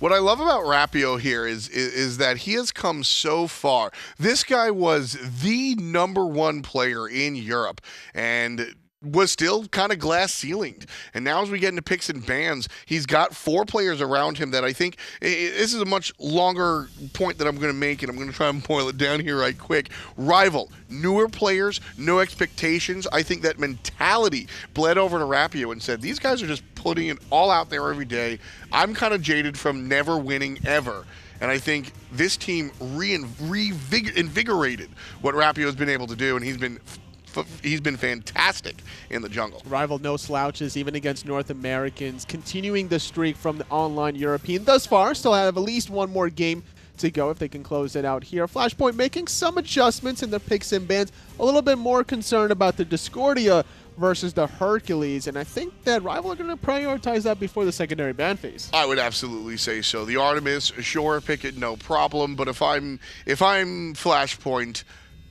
What I love about Rapio here is that he has come so far. This guy was the #1 player in Europe and was still kind of glass ceilinged. And now as we get into picks and bans, he's got 4 players around him that I think, this is a much longer point that I'm going to make, and I'm going to try and boil it down here right quick. Rival, newer players, no expectations. I think that mentality bled over to Rapio and said, these guys are just putting it all out there every day. I'm kind of jaded from never winning ever. And I think this team reinvigorated what Rapio has been able to do, and he's been fantastic in the jungle. Rival no slouches, even against North Americans, continuing the streak from the online European thus far. Still have at least one more game to go if they can close it out here. Flashpoint making some adjustments in their picks and bans. A little bit more concerned about the Discordia versus the Hercules, and I think that Rival are going to prioritize that before the secondary ban phase. I would absolutely say so. The Artemis, sure, pick it, no problem, but if I'm Flashpoint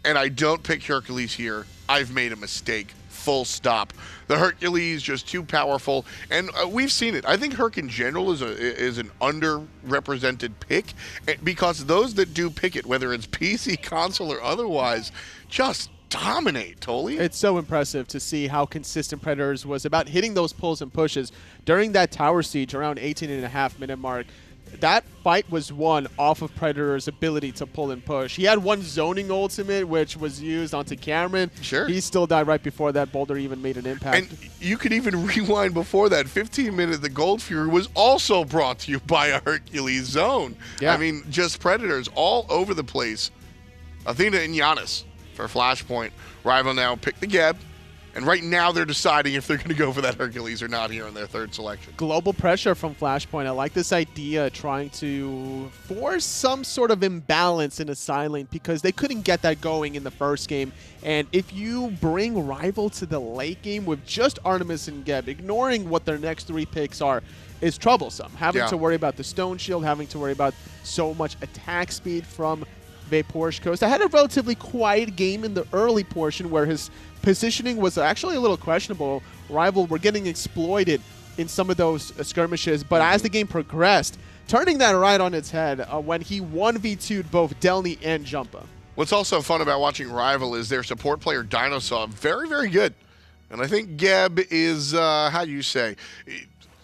and I don't pick Hercules here, I've made a mistake. Full stop. The Hercules just too powerful, and we've seen it. I think Herc in general is an underrepresented pick, because those that do pick it, whether it's PC, console, or otherwise, just dominate, Tolly. It's so impressive to see how consistent Predators was about hitting those pulls and pushes during that tower siege around 18.5-minute mark. That fight was won off of Predator's ability to pull and push. He had one zoning ultimate, which was used onto Cameron. Sure. He still died right before that boulder even made an impact. And you could even rewind before that. 15-minute, the Gold Fury was also brought to you by a Hercules zone. Yeah. I mean, just Predators all over the place. Athena and Janus for Flashpoint. Rival now pick the Geb. And right now they're deciding if they're going to go for that Hercules or not here in their third selection. Global pressure from Flashpoint. I like this idea, trying to force some sort of imbalance in a side lane, because they couldn't get that going in the first game. And if you bring Rival to the late game with just Artemis and Geb, ignoring what their next 3 picks are, is troublesome. Having to worry about the Stone Shield, having to worry about so much attack speed from Vapor's Coast. I had a relatively quiet game in the early portion where his positioning was actually a little questionable. Rival were getting exploited in some of those skirmishes, but as the game progressed, turning that right on its head when he 1v2'd both Delnyy and Jumpahhh. What's also fun about watching Rival is their support player DineOhSaw, very, very good. And I think Geb is, how do you say,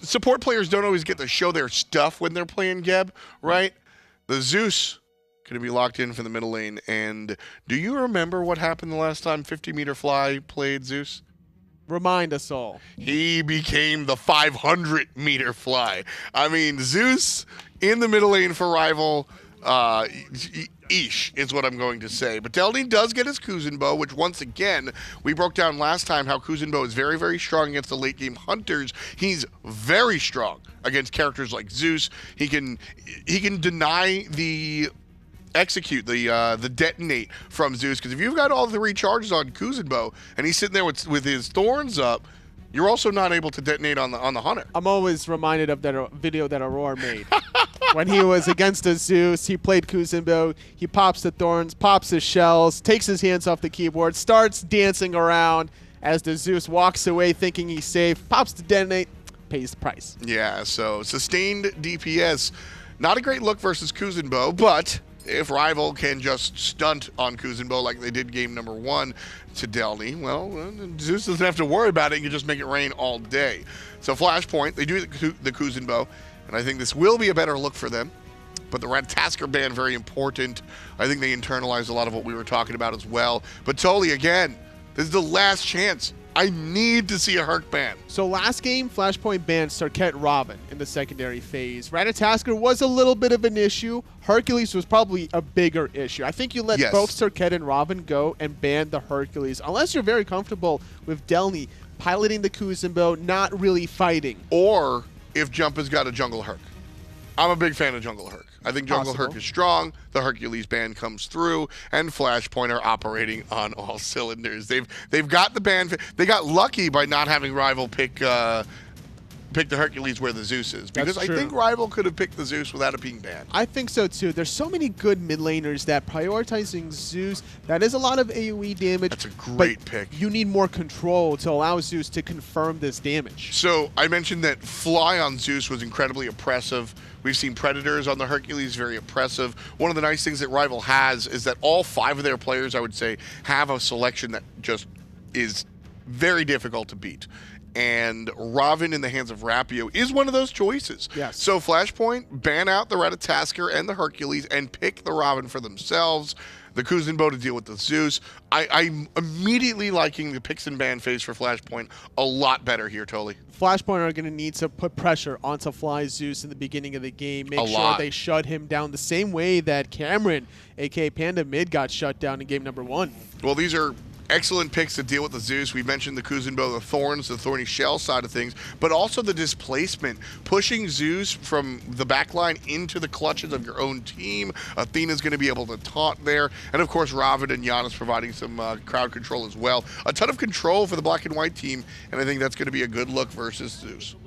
support players don't always get to show their stuff when they're playing Geb, right? The Zeus going to be locked in for the middle lane. And do you remember what happened the last time 50-meter Fly played Zeus? Remind us all. He became the 500-meter Fly. I mean, Zeus in the middle lane for Rival, is what I'm going to say. But Delnyy does get his Kuzenbo, which once again, we broke down last time how Kuzenbo is very, very strong against the late game hunters. He's very strong against characters like Zeus. He can deny the execute, the detonate from Zeus, because if you've got all 3 charges on Kuzenbo and he's sitting there with his thorns up, you're also not able to detonate on the hunter. I'm always reminded of that video that Aurora made. When he was against a Zeus, he played Kuzenbo, he pops the thorns, pops his shells, takes his hands off the keyboard, starts dancing around as the Zeus walks away thinking he's safe, pops the detonate, pays the price. Yeah, so sustained DPS, not a great look versus Kuzenbo, but if Rival can just stunt on Kuzenbo like they did game number 1 to Delnyy, well, Zeus doesn't have to worry about it. You can just make it rain all day. So Flashpoint, they do the Kuzenbo, and I think this will be a better look for them. But the Red Tasker ban, very important. I think they internalized a lot of what we were talking about as well. But Tolly, again, this is the last chance. I need to see a Herc ban. So last game, Flashpoint banned Sarkett Ravana in the secondary phase. Ratatasker was a little bit of an issue. Hercules was probably a bigger issue. I think you let both Sarkett and Ravana go and ban the Hercules, unless you're very comfortable with Delnyy piloting the Kuzenbo, not really fighting. Or if Jumpahh's got a jungle Herc. I'm a big fan of jungle Herc. I think jungle Herc is strong. The Hercules ban comes through, and Flashpoint are operating on all cylinders. They've got the ban. They got lucky by not having Rival pick pick the Hercules where the Zeus is. Because That's I true. think Rival could have picked the Zeus without it being banned. I think so too. There's so many good mid laners that prioritizing Zeus, that is a lot of AoE damage. That's a great pick. You need more control to allow Zeus to confirm this damage. So I mentioned that Fly on Zeus was incredibly oppressive. We've seen Predators on the Hercules, very oppressive. One of the nice things that Rival has is that all 5 of their players, I would say, have a selection that just is very difficult to beat. And Ravana in the hands of Rapio is one of those choices. Yes. So Flashpoint, ban out the Ratatasker and the Hercules and pick the Ravana for themselves. The Kuzenbo to deal with the Zeus. I'm immediately liking the picks and ban phase for Flashpoint a lot better here, Toli. Flashpoint are going to need to put pressure onto Fly Zeus in the beginning of the game. Make sure they shut him down the same way that Cameron, a.k.a. Panda Mid, got shut down in game number 1. Well, these are excellent picks to deal with the Zeus. We mentioned the Kuzenbo, the Thorns, the Thorny Shell side of things, but also the displacement, pushing Zeus from the backline into the clutches of your own team. Athena's going to be able to taunt there, and of course Ravana and Janus providing some crowd control as well. A ton of control for the black and white team, and I think that's going to be a good look versus Zeus.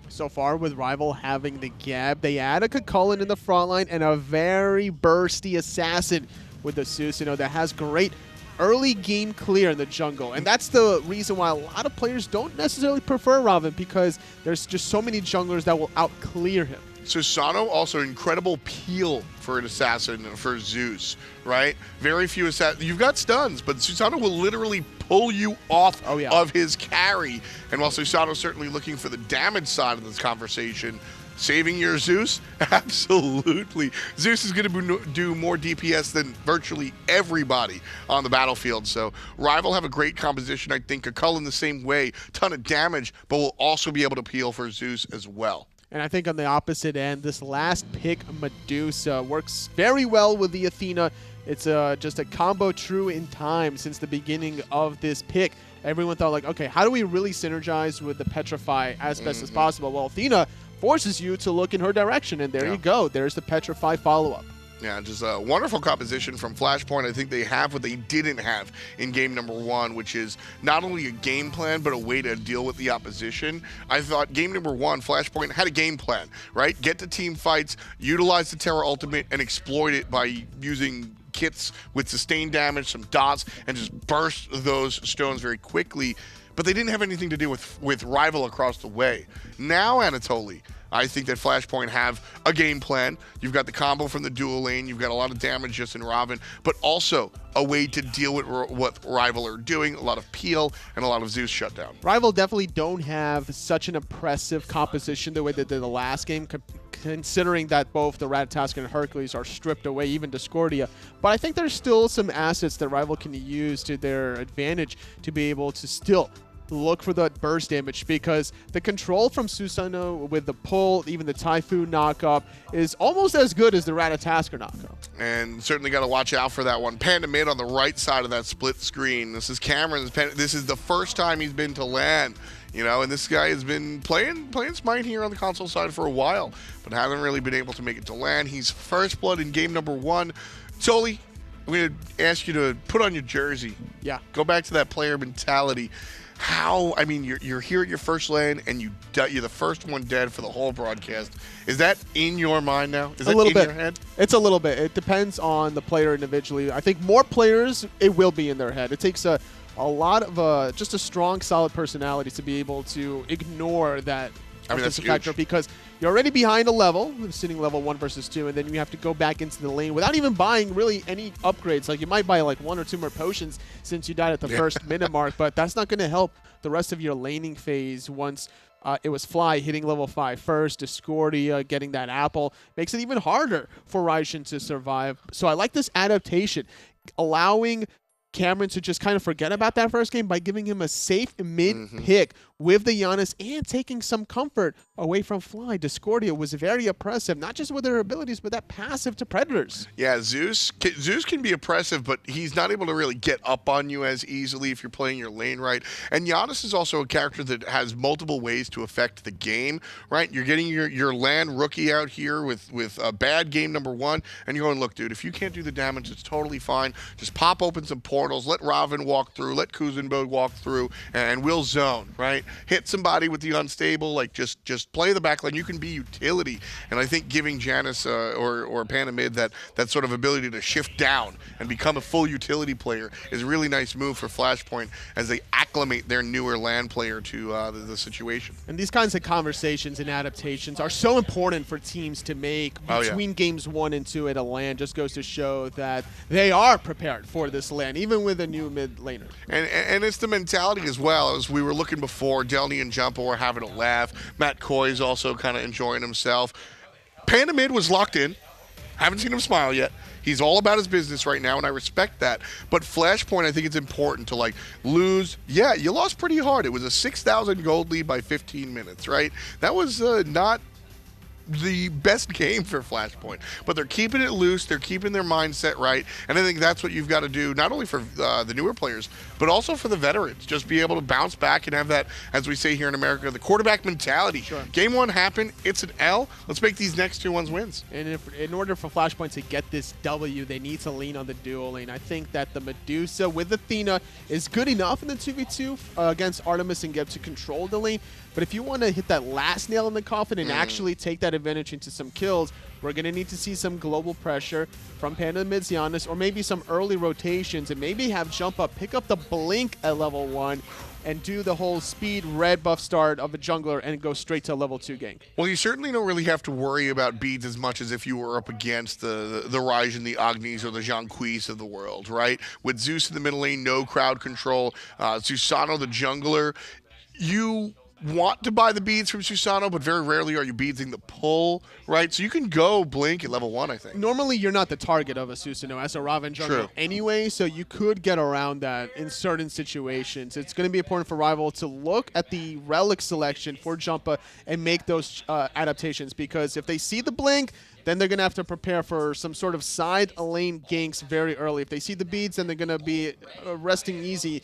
So far with Rival having the Gab, they add a Chulainn in the front line and a very bursty assassin with the Susano that has great early game clear in the jungle, and that's the reason why a lot of players don't necessarily prefer Ravana, because there's just so many junglers that will out clear him. Susano, also incredible peel for an assassin for Zeus, right? Very few assassins. You've got stuns, but Susano will literally pull you off of his carry. And while Susano's certainly looking for the damage side of this conversation, saving your Zeus? Absolutely. Zeus is going to do more DPS than virtually everybody on the battlefield. So Rival have a great composition. I think Chulainn the same way. Ton of damage, but will also be able to peel for Zeus as well. And I think on the opposite end, this last pick, Medusa, works very well with the Athena. It's just a combo true in time since the beginning of this pick. Everyone thought, like, okay, how do we really synergize with the Petrify as best as possible? Well, Athena forces you to look in her direction, and there you go. There's the Petrify follow-up. Yeah, just a wonderful composition from Flashpoint. I think they have what they didn't have in game number 1, which is not only a game plan, but a way to deal with the opposition. I thought game number 1, Flashpoint had a game plan, right? Get to team fights, utilize the Terra Ultimate, and exploit it by using kits with sustained damage, some dots, and just burst those stones very quickly. But they didn't have anything to do with Rival across the way. Now, Anatoly, I think that Flashpoint have a game plan. You've got the combo from the dual lane. You've got a lot of damage just in Ravana, but also a way to deal with what Rival are doing. A lot of peel and a lot of Zeus shutdown. Rival definitely don't have such an oppressive composition the way they did the last game, considering that both the Ratatasker and Hercules are stripped away, even Discordia. But I think there's still some assets that Rival can use to their advantage to be able to still look for that burst damage, because the control from Susano with the pull, even the Typhoon knockup, is almost as good as the Ratatasker knockup. And certainly got to watch out for that one. Panda Mid on the right side of that split screen. This is Cameron's. This is the first time he's been to LAN, you know, and this guy has been playing Smite here on the console side for a while, but hasn't really been able to make it to LAN. He's first blood in game number 1. Toli, I'm going to ask you to put on your jersey. Yeah. Go back to that player mentality. I mean, you're here at your first lane, and you're the first one dead for the whole broadcast. Is that in your mind now? Is that in your head? It's a little bit. It depends on the player individually. I think more players, it will be in their head. It takes a lot of just a strong, solid personality to be able to ignore that offensive factor, because you're already behind a level, sitting level 1 versus 2, and then you have to go back into the lane without even buying really any upgrades. Like, you might buy like 1 or 2 more potions since you died at the first minute mark, but that's not going to help the rest of your laning phase once it was Fly hitting level 5 first, Discordia getting that apple. Makes it even harder for Raishin to survive. So I like this adaptation, allowing Cameron to just kind of forget about that first game by giving him a safe mid-pick with the Janus and taking some comfort away from Fly. Discordia was very oppressive, not just with their abilities, but that passive to Predators. Yeah, Zeus can be oppressive, but he's not able to really get up on you as easily if you're playing your lane right. And Janus is also a character that has multiple ways to affect the game, right? You're getting your LAN rookie out here with a bad game number 1, and you're going, look, dude, if you can't do the damage, it's totally fine. Just pop open some portals, let Ravana walk through, let Kuzenbo walk through, and we'll zone, right? hit somebody with the unstable, like just play the backline. You can be utility, and I think giving Janus or Panda mid that sort of ability to shift down and become a full utility player is a really nice move for Flashpoint as they acclimate their newer LAN player to the situation. And these kinds of conversations and adaptations are so important for teams to make between games 1 and 2 at a LAN. Just goes to show that they are prepared for this LAN, even with a new mid laner. And it's the mentality as well. As we were looking before, Delnyy and Jumpahhh were having a laugh. Matt Koiz also kind of enjoying himself. Panda mid was locked in. Haven't seen him smile yet. He's all about his business right now, and I respect that. But Flashpoint, I think it's important to, like, lose. Yeah, you lost pretty hard. It was a 6,000 gold lead by 15 minutes, right? That was not the best game for Flashpoint, but they're keeping it loose, they're keeping their mindset right, and I think that's what you've got to do, not only for the newer players, but also for the veterans. Just be able to bounce back and have that, as we say here in America, the quarterback mentality. Sure. Game 1 happened, it's an L, let's make these next 2 ones wins. And in order for Flashpoint to get this W, they need to lean on the dual lane. I think that the Medusa with Athena is good enough in the 2v2 against Artemis and get to control the lane, but if you want to hit that last nail in the coffin and actually take that advantage into some kills, we're going to need to see some global pressure from Panda mid's Janus, or maybe some early rotations, and maybe have Jumpahhh pick up the blink at level 1 and do the whole speed red buff start of a jungler and go straight to a level 2 gank. Well, you certainly don't really have to worry about beads as much as if you were up against the Ryze and the Agnis or the Janquis of the world, right? With Zeus in the middle lane, no crowd control, Susano the jungler, you want to buy the beads from Susano, but very rarely are you beadsing the pull, right? So you can go blink at level 1, I think. Normally, you're not the target of a Susano as a Ravana jungler anyway, so you could get around that in certain situations. It's going to be important for Rival to look at the relic selection for Jumpahhh and make those adaptations, because if they see the blink, then they're going to have to prepare for some sort of side lane ganks very early. If they see the beads, then they're going to be resting easy,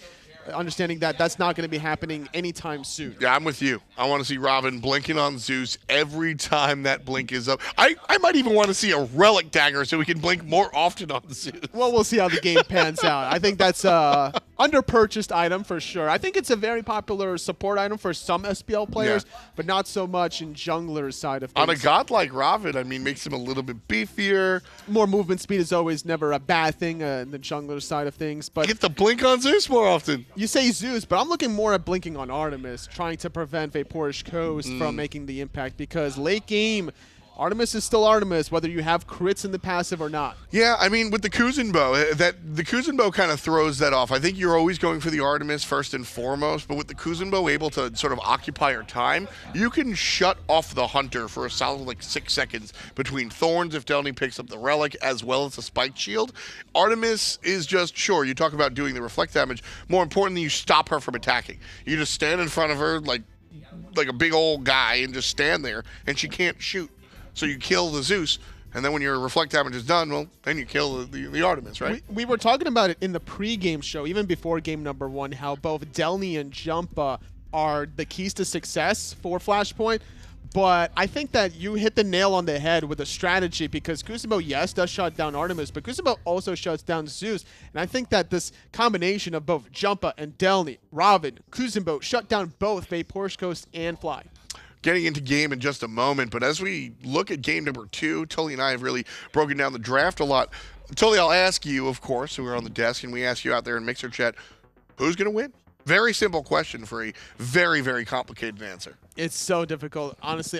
understanding that that's not going to be happening anytime soon. Yeah, I'm with you. I want to see Robin blinking on Zeus every time that blink is up. I might even want to see a relic dagger so we can blink more often on Zeus. Well, we'll see how the game pans out. I think that's a under-purchased item for sure. I think it's a very popular support item for some SPL players, but not so much in jungler's side of things. On a god like Robin, I mean, makes him a little bit beefier. More movement speed is always never a bad thing in the jungler side of things. But get the blink on Zeus more often. You say Zeus, but I'm looking more at blinking on Artemis, trying to prevent Vaporish Coast from making the impact, because late game, Artemis is still Artemis, whether you have crits in the passive or not. Yeah, I mean, with the Kuzenbo, the Kuzenbo kind of throws that off. I think you're always going for the Artemis first and foremost, but with the Kuzenbo able to sort of occupy your time, you can shut off the Hunter for a solid like 6 seconds between Thorns if Delnyy picks up the Relic, as well as the Spike Shield. Artemis is just, sure, you talk about doing the reflect damage. More importantly, you stop her from attacking. You just stand in front of her like a big old guy and just stand there, and she can't shoot. So you kill the Zeus, and then when your reflect damage is done, well, then you kill the Artemis, right? We were talking about it in the pre-game show, even before game number 1, how both Delnyy and Jumpahhh are the keys to success for Flashpoint. But I think that you hit the nail on the head with a strategy, because Kuzenbo, yes, does shut down Artemis, but Kuzenbo also shuts down Zeus. And I think that this combination of both Jumpahhh and Delnyy, Ravana, Kuzenbo, shut down both Vaporish Coast and Fly. Getting into game in just a moment, but as we look at game number 2, Tully and I have really broken down the draft a lot. Tully, I'll ask you, of course, so we're on the desk, and we ask you out there in Mixer Chat, who's going to win? Very simple question for a very, very complicated answer. It's so difficult, honestly.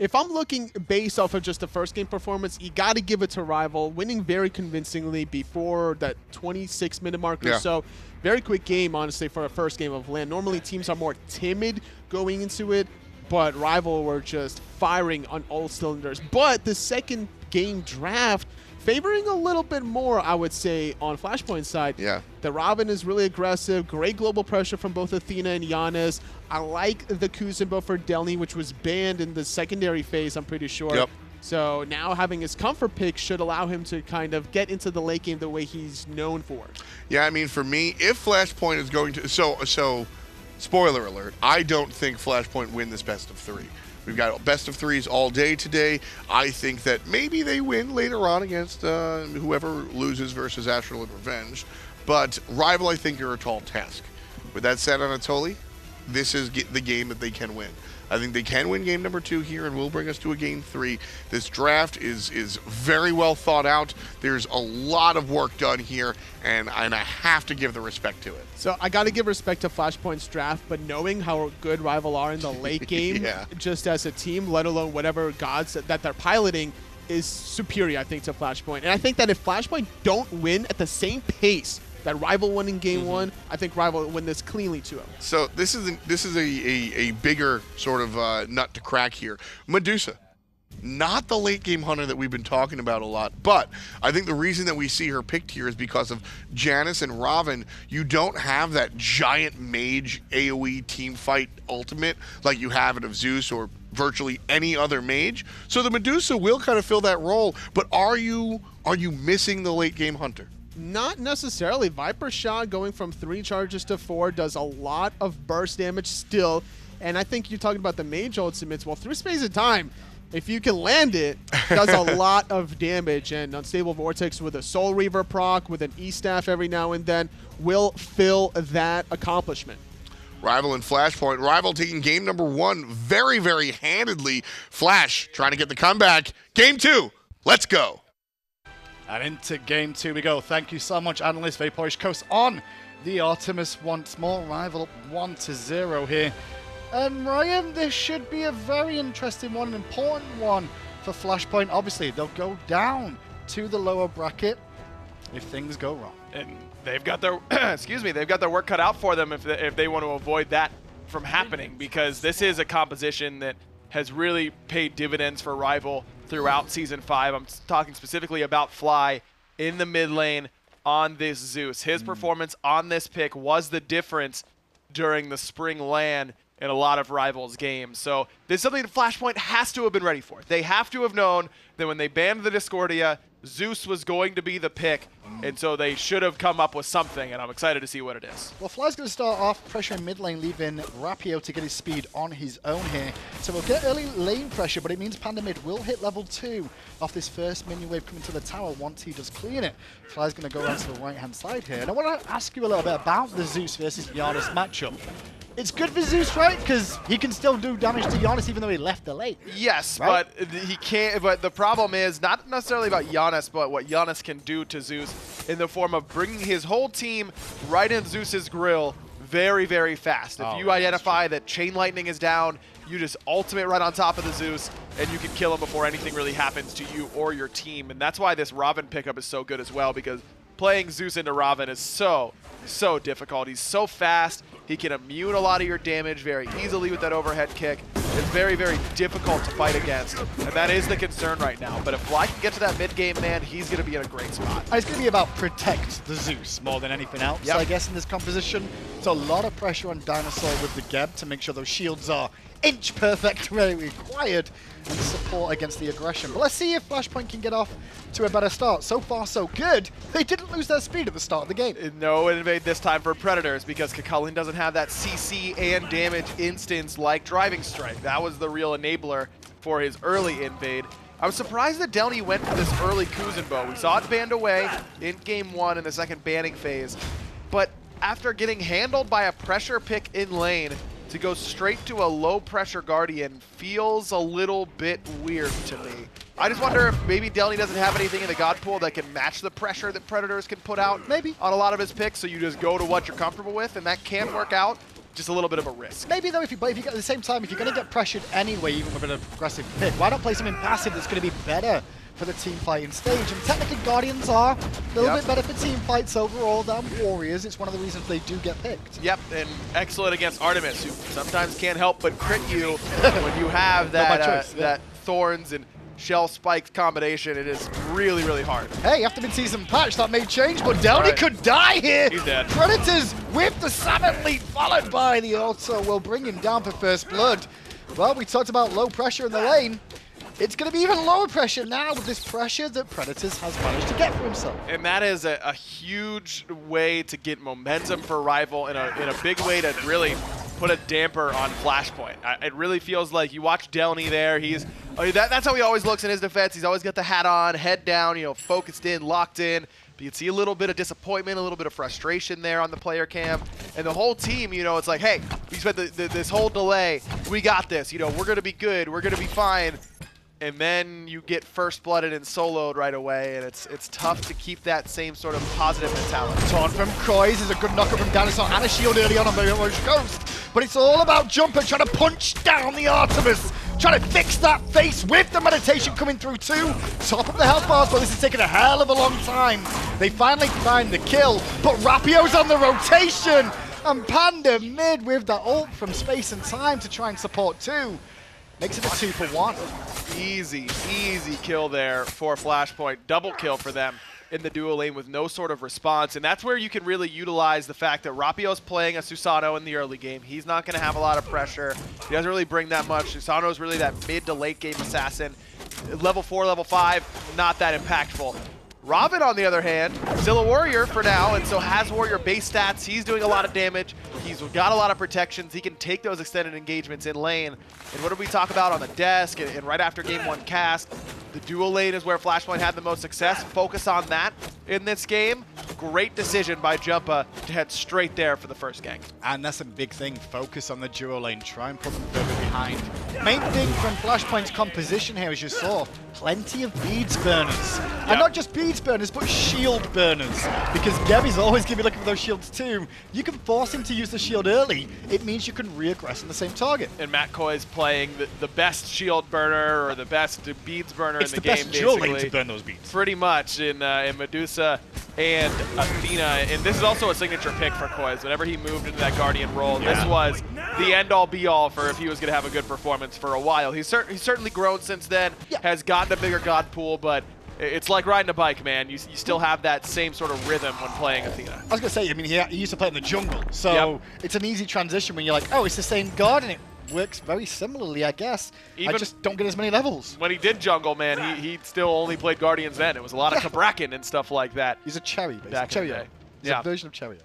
If I'm looking based off of just the first game performance, you got to give it to Rival, winning very convincingly before that 26-minute mark or so. Very quick game, honestly, for a first game of LAN. Normally, teams are more timid going into it, but Rival were just firing on all cylinders. But the second game draft favoring a little bit more, I would say, on Flashpoint's side. Yeah. The Ravana is really aggressive. Great global pressure from both Athena and Janus. I like the Kuzenbo for Delnyy, which was banned in the secondary phase, I'm pretty sure. Yep. So now having his comfort pick should allow him to kind of get into the late game the way he's known for. Yeah, I mean, for me, if Flashpoint is going to... So spoiler alert, I don't think Flashpoint win this best of 3. We've got best of 3s all day today. I think that maybe they win later on against whoever loses versus Astral and Revenge. But Rival, I think, are a tall task. With that said, Anatoly, this is the game that they can win. I think they can win game number 2 here and will bring us to a game 3. This draft is very well thought out. There's a lot of work done here, and I have to give the respect to it. So I got to give respect to Flashpoint's draft, but knowing how good Rival are in the late game, just as a team, let alone whatever gods that they're piloting, is superior, I think, to Flashpoint. And I think that if Flashpoint don't win at the same pace that Rival won in game 1, I think Rival will win this cleanly to him. So this is a bigger sort of nut to crack here. Medusa, not the late game hunter that we've been talking about a lot, but I think the reason that we see her picked here is because of Janus and Ravana. You don't have that giant mage AoE team fight ultimate like you have it of Zeus or virtually any other mage. So the Medusa will kind of fill that role, but are you missing the late game hunter? Not necessarily. Viper Shot going from 3 charges to 4 does a lot of burst damage still. And I think you're talking about the mage ultimates. Well, through space of time, if you can land it, does a lot of damage. And Unstable Vortex with a Soul Reaver proc, with an E-Staff every now and then, will fill that accomplishment. Rival and Flashpoint. Rival taking game number 1 very, very handedly. Flash trying to get the comeback. Game 2, let's go. And into game 2 we go. Thank you so much, analyst Vaporish Coast on the Artemis once more. Rival 1-0 here. And Ryan, this should be a very interesting one, an important one for Flashpoint. Obviously, they'll go down to the lower bracket if things go wrong. And they've got their they've got their work cut out for them if they want to avoid that from happening, because this is a composition that has really paid dividends for Rival throughout Season 5. I'm talking specifically about Fly in the mid lane on this Zeus. His performance on this pick was the difference during the spring LAN in a lot of Rivals games. So this is something that Flashpoint has to have been ready for. They have to have known that when they banned the Discordia, Zeus was going to be the pick, and so they should have come up with something, and I'm excited to see what it is. Well, Fly's going to start off pressuring mid lane, leaving Rapio to get his speed on his own here. So we'll get early lane pressure, but it means Panda mid will hit level 2 off this first minion wave coming to the tower once he does clean it. Fly's going to go around to the right-hand side here. And I want to ask you a little bit about the Zeus versus Janus matchup. It's good for Zeus, right? Because he can still do damage to Janus even though he left the lane. Yes, right? but he can't. But the problem is not necessarily about Janus, but what Janus can do to Zeus in the form of bringing his whole team right in Zeus's grill very, very fast. If you identify that Chain Lightning is down, you just ultimate right on top of the Zeus, and you can kill him before anything really happens to you or your team. And that's why this Ravana pickup is so good as well, because playing Zeus into Ravana is so difficult. He's so fast. He can immune a lot of your damage very easily with that overhead kick. It's very, very difficult to fight against, and that is the concern right now. But if Fly can get to that mid-game, man, he's going to be in a great spot. It's going to be about protect the Zeus more than anything else, I guess, in this composition. It's a lot of pressure on DineOhSaw with the Geb to make sure those shields are inch perfect where required and support against the aggression. But let's see if Flashpoint can get off to a better start. So far, so good. They didn't lose their speed at the start of the game. No invade this time for Predators, because Chulainn doesn't have that CC and damage instance like Driving Strike. That was the real enabler for his early invade. I was surprised that Delnyy went for this early Kuzenbo. We saw it banned away in game 1 in the second banning phase, but after getting handled by a pressure pick in lane, to go straight to a low-pressure Guardian feels a little bit weird to me. I just wonder if maybe Delnyy doesn't have anything in the God Pool that can match the pressure that Predators can put out maybe on a lot of his picks, so you just go to what you're comfortable with, and that can work out. Just a little bit of a risk. Maybe though, if you at the same time, if you're going to get pressured anyway, even with an aggressive pick, why not play something passive that's going to be better for the team fighting stage? And technically Guardians are a little bit better for team fights overall than Warriors. It's one of the reasons they do get picked. Yep, and excellent against Artemis, who sometimes can't help but crit you when you have that, that Thorns and Shell Spikes combination. It is really, really hard. Hey, after mid-season patch, that may change, but Delnyy could die here. He's dead. Predators with the Salmon lead, followed by the Auto will bring him down for first blood. Well, we talked about low pressure in the lane. It's going to be even lower pressure now with this pressure that Predators has managed to get for himself. And that is a huge way to get momentum for Rival, in a big way to really put a damper on Flashpoint. It really feels like you watch Delnyy there. That's how he always looks in his defense. He's always got the hat on, head down, focused in, locked in. You can see a little bit of disappointment, a little bit of frustration there on the player cam. And the whole team, you know, it's like, hey, we spent this whole delay. We got this. You know, we're going to be good. We're going to be fine. And then you get first-blooded and soloed right away, and it's tough to keep that same sort of positive mentality. Taunt from Koiz is a good knocker from DineOhSaw and a shield early on the coast. But it's all about Jumpahhh trying to punch down the Artemis, trying to fix that face with the meditation coming through too. Top of the health bars, but this is taking a hell of a long time. They finally find the kill, but Rapio's on the rotation, and Panda mid with that ult from space and time to try and support too. Makes it a 2-for-1. Easy kill there for Flashpoint. Double kill for them in the duo lane with no sort of response. And that's where you can really utilize the fact that Rapio's playing a Susano in the early game. He's not going to have a lot of pressure. He doesn't really bring that much. Susano's really that mid to late game assassin. Level 4, level 5, not that impactful. Ravana, on the other hand, still a warrior for now, and so has warrior base stats. He's doing a lot of damage. He's got a lot of protections. He can take those extended engagements in lane. And what did we talk about on the desk and right after game 1 cast? The dual lane is where Flashpoint had the most success. Focus on that in this game. Great decision by Jumpahhh to head straight there for the first gank. And that's a big thing. Focus on the dual lane. Try and put them further behind. Main thing from Flashpoint's composition here, as you saw, plenty of beads burners. Yep. And not just beads burners, but shield burners. Because Gebby's always going to be looking for those shields too. You can force him to use the shield early. It means you can re-aggress on the same target. And Matt Koiz playing the best shield burner or the best beads burner in the game, basically. It's the best dual lane to burn those beads. Pretty much in Medusa and Athena. And this is also a signature pick for Koiz. Whenever he moved into that Guardian role, this was the end-all be-all for if he was going to have a good performance for a while. He's certainly grown since then, has gotten a bigger god pool, but it's like riding a bike, man. You still have that same sort of rhythm when playing Athena. I was going to say, I mean, he used to play in the jungle, so it's an easy transition when you're like, oh, it's the same god, and it works very similarly, I guess. I just don't get as many levels. When he did jungle, man, he still only played Guardians then. It was a lot of Kabrakan and stuff like that. He's a cherry, basically. Back in the day. He's a version of Cherio.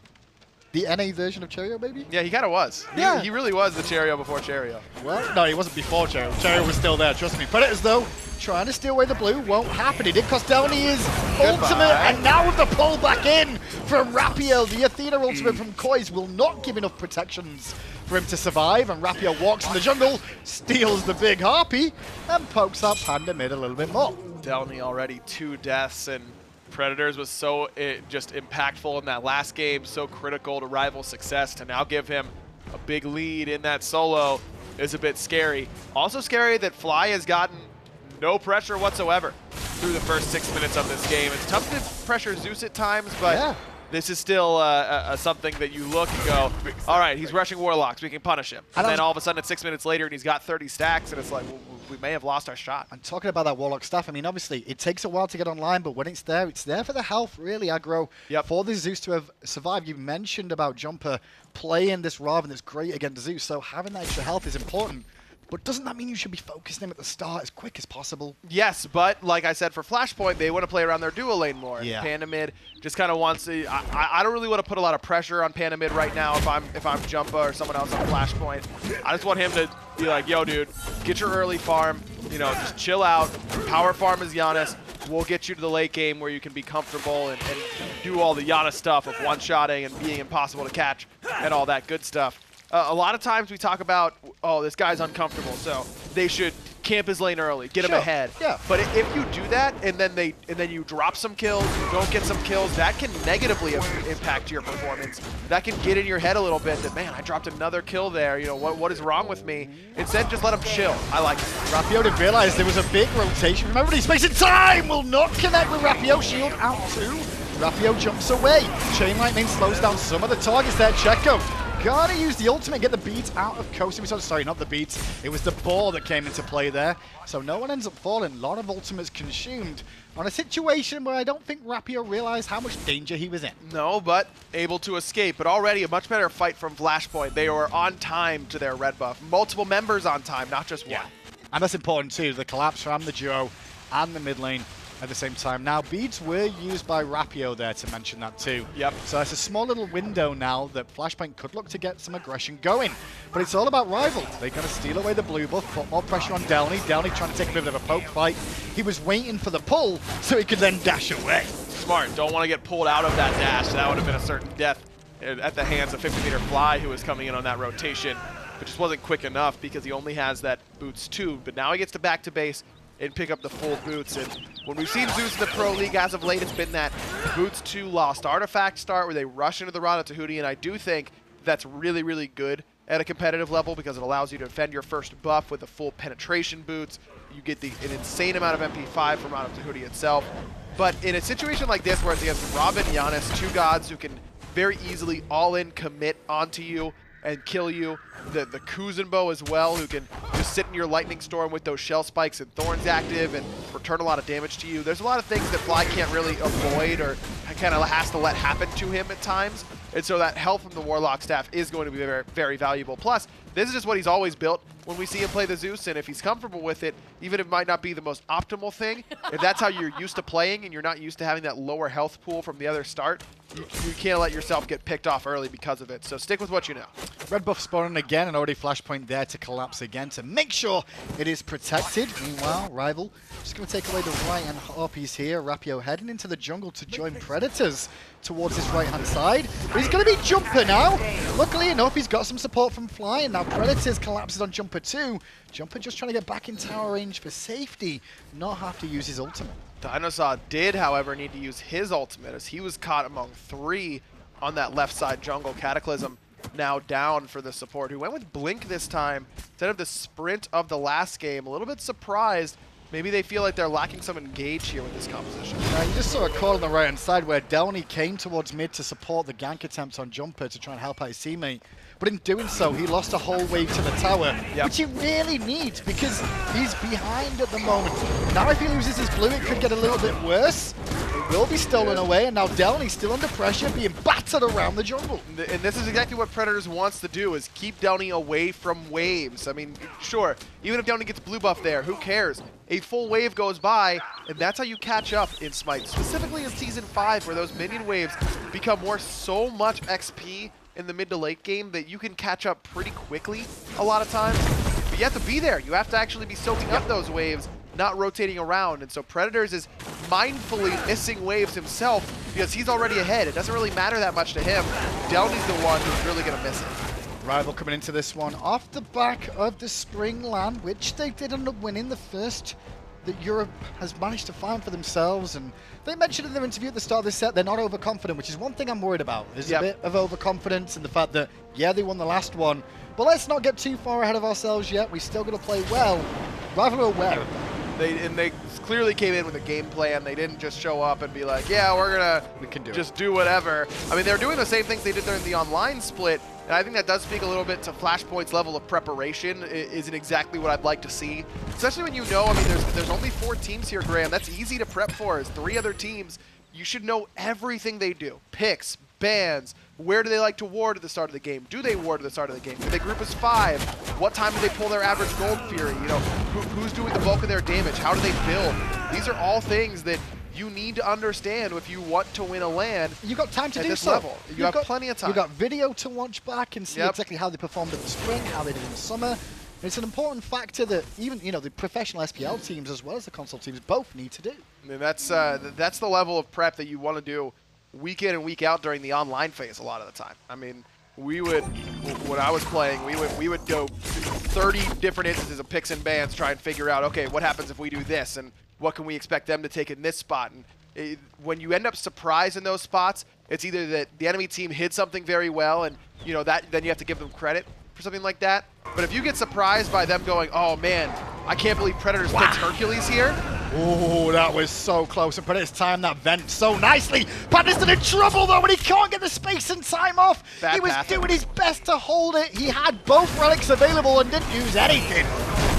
The NA version of Cherio, maybe? Yeah, he kind of was. Yeah. He really was the Cherio before Cherio. Well, no, he wasn't before Cherio. Cherio was still there, trust me. Predators, though, trying to steal away the blue, won't happen. It did cost Delny's ultimate, and now with the pull back in from Rapio, the Athena ultimate from Koiz will not give enough protections for him to survive, and Rapio walks in the jungle, steals the big harpy, and pokes out Panda mid a little bit more. Delnyy already 2 deaths, and Predators was so just impactful in that last game, so critical to rival success. To now give him a big lead in that solo is a bit scary. Also scary that Fly has gotten no pressure whatsoever through the first 6 minutes of this game. It's tough to pressure Zeus at times, but this is still something that you look and go, all right, he's rushing Warlocks, we can punish him. And then all of a sudden it's 6 minutes later and he's got 30 stacks, and it's like, well, we may have lost our shot. I'm talking about that Warlock stuff. I mean, obviously, it takes a while to get online, but when it's there for the health, really, aggro. For the Zeus to have survived. You mentioned about Jumpahhh playing this Ravana that's great against Zeus, so having that extra health is important. But doesn't that mean you should be focusing him at the start as quick as possible? Yes, but like I said, for Flashpoint, they want to play around their dual lane more. Panda mid just kind of wants to. I don't really want to put a lot of pressure on Panda mid right now if I'm Jumpahhh or someone else on Flashpoint. I just want him to be like, yo, dude, get your early farm. You know, just chill out. Power farm is Janus. We'll get you to the late game where you can be comfortable and do all the Janus stuff of one-shotting and being impossible to catch and all that good stuff. A lot of times we talk about, oh, this guy's uncomfortable, so they should camp his lane early, get him ahead. But if you do that and then you drop some kills, you don't get some kills, that can negatively impact your performance. That can get in your head a little bit that, man, I dropped another kill there. You know, what is wrong with me? Instead, just let him chill. I like it. Rapio didn't realize there was a big rotation. Remember, space and time will not connect with Rapio. Shield out too. Rapio jumps away. Chain Lightning slows down some of the targets there. Checo gotta use the ultimate, get the beats out of Koiz. Sorry, not the beats. It was the ball that came into play there. So no one ends up falling. A lot of ultimates consumed on a situation where I don't think Rapio realized how much danger he was in. No, but able to escape. But already a much better fight from Flashpoint. They were on time to their red buff. Multiple members on time, not just one. And that's important too. The collapse from the duo and the mid lane at the same time. Now, beads were used by Rapio there to mention that too. So it's a small little window now that Flashpoint could look to get some aggression going. But it's all about rival. They're going to steal away the blue buff, put more pressure on Delnyy. Delnyy trying to take a bit of a poke fight. He was waiting for the pull so he could then dash away. Smart. Don't want to get pulled out of that dash. That would have been a certain death at the hands of 50-meter Fly, who was coming in on that rotation, but just wasn't quick enough because he only has that boots 2. But now he gets to back to base and pick up the full boots. And when we've seen Zeus in the Pro League as of late, it's been that boots 2 lost artifact start where they rush into the Rana Tahuti, and I do think that's really, really good at a competitive level because it allows you to defend your first buff with the full penetration boots. You get an insane amount of MP5 from Rana Tahuti itself. But in a situation like this where it's against Robin, Janus, 2 gods who can very easily all-in commit onto you and kill you, the Kuzenbo as well, who can just sit in your Lightning Storm with those Shell Spikes and Thorns active and return a lot of damage to you. There's a lot of things that Fly can't really avoid or kind of has to let happen to him at times. And so that help from the Warlock staff is going to be very, very valuable. Plus, this is just what he's always built when we see him play the Zeus, and if he's comfortable with it, even if it might not be the most optimal thing, if that's how you're used to playing and you're not used to having that lower health pool from the other start, you can't let yourself get picked off early because of it. So stick with what you know. Red buff spawning again, and already Flashpoint there to collapse again to make sure it is protected. Meanwhile, Rival just going to take away the right-hand harpies here. Rapio heading into the jungle to join Predators towards his right-hand side. But he's going to be Jumpahhh now. Luckily enough, he's got some support from Fly, and now Predators collapses on Jumpahhh too. Jumpahhh just trying to get back in tower range for safety, not have to use his ultimate. DineOhSaw did, however, need to use his ultimate as he was caught among 3 on that left side jungle. Cataclysm now down for the support, who went with Blink this time instead of the sprint of the last game. A little bit surprised. Maybe they feel like they're lacking some engage here with this composition. You just saw a call on the right-hand side where Delnyy came towards mid to support the gank attempt on Jumpahhh to try and help out his teammate. But in doing so, he lost a whole wave to the tower, which he really needs because he's behind at the moment. Now if he loses his blue, it could get a little bit worse. It will be stolen away, and now Delny's still under pressure, being battered around the jungle. And this is exactly what Predators wants to do, is keep Delnyy away from waves. I mean, sure, even if Delnyy gets blue buff there, who cares? A full wave goes by, and that's how you catch up in Smite, specifically in Season 5, where those minion waves become so much XP in the mid to late game that you can catch up pretty quickly a lot of times. But you have to be there. You have to actually be soaking up those waves, not rotating around. And so Predators is mindfully missing waves himself because he's already ahead. It doesn't really matter that much to him. Delny's the one who's really going to miss it. Rival coming into this one off the back of the Spring Land, which they did end up winning, the first that Europe has managed to find for themselves. And they mentioned in their interview at the start of this set they're not overconfident, which is one thing I'm worried about. There's a bit of overconfidence in the fact that, yeah, they won the last one, but let's not get too far ahead of ourselves yet. We still got to play well. Rival are aware of that. They clearly came in with a game plan. They didn't just show up and be like, yeah, we can just do whatever. I mean, they're doing the same things they did during the online split, and I think that does speak a little bit to Flashpoint's level of preparation. It isn't exactly what I'd like to see, especially when you know, I mean, there's only 4 teams here, Graham. That's easy to prep for. As 3 other teams, you should know everything they do. Picks, bans, where do they like to ward at the start of the game? Do they ward at the start of the game? Do they group as 5? What time do they pull their average Gold Fury? You know, who's doing the bulk of their damage? How do they build? These are all things that you need to understand if you want to win a LAN. You got time to do this so. level. You have plenty of time. You got video to watch back and see exactly how they performed in the spring, how they did in the summer. It's an important factor that even, you know, the professional SPL teams as well as the console teams both need to do. I mean, that's the level of prep that you want to do week in and week out during the online phase a lot of the time. I mean, we would, when I was playing, we would go 30 different instances of picks and bans, try and figure out, okay, what happens if we do this, and what can we expect them to take in this spot? And when you end up surprised in those spots, it's either that the enemy team hid something very well, and you know that then you have to give them credit for something like that. But if you get surprised by them going, oh man, I can't believe Predators picked Hercules here. Oh, that was so close, and Predators timed that vent so nicely. Panda's in trouble though, and he can't get the space and time off. He was doing his best to hold it. He had both relics available and didn't use anything.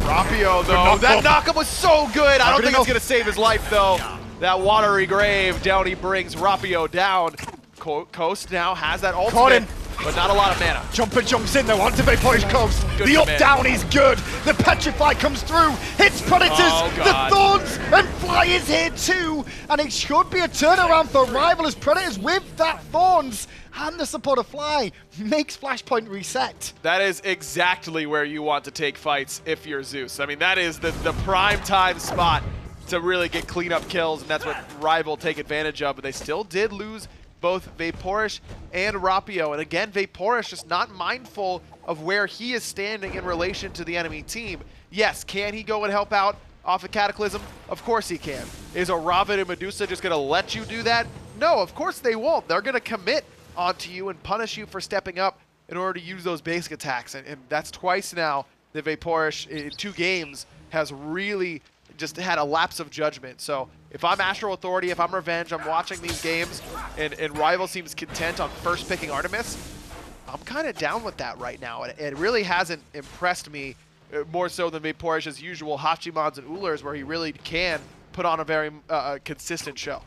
Rapio though, that knockup was so good. I don't think it's gonna save his life though. That watery grave, Delnyy brings Rapio down. Coast now has that ultimate, but not a lot of mana. Jumpahhh jumps in though, activate for his Coast. The up down is good. The Petrify comes through, hits Predators, the Thorns, and Fly is here too. And it should be a turnaround for Rival as Predators with that Thorns and the support of Fly makes Flashpoint reset. That is exactly where you want to take fights if you're Zeus. I mean, that is the prime time spot to really get cleanup kills, and that's what Rival take advantage of. But they still did lose both Vaporish and Rapio. And again, Vaporish just not mindful of where he is standing in relation to the enemy team. Yes, can he go and help out off a Cataclysm? Of course he can. Is a Ravana and Medusa just going to let you do that? No, of course they won't. They're going to commit onto you and punish you for stepping up in order to use those basic attacks. And that's twice now that Vaporish in 2 games has really just had a lapse of judgment. So if I'm Astral Authority, if I'm Revenge, I'm watching these games, and Rival seems content on first picking Artemis, I'm kind of down with that right now. It really hasn't impressed me more so than Vaporish's usual Hachimons and Ulers, where he really can put on a very consistent show.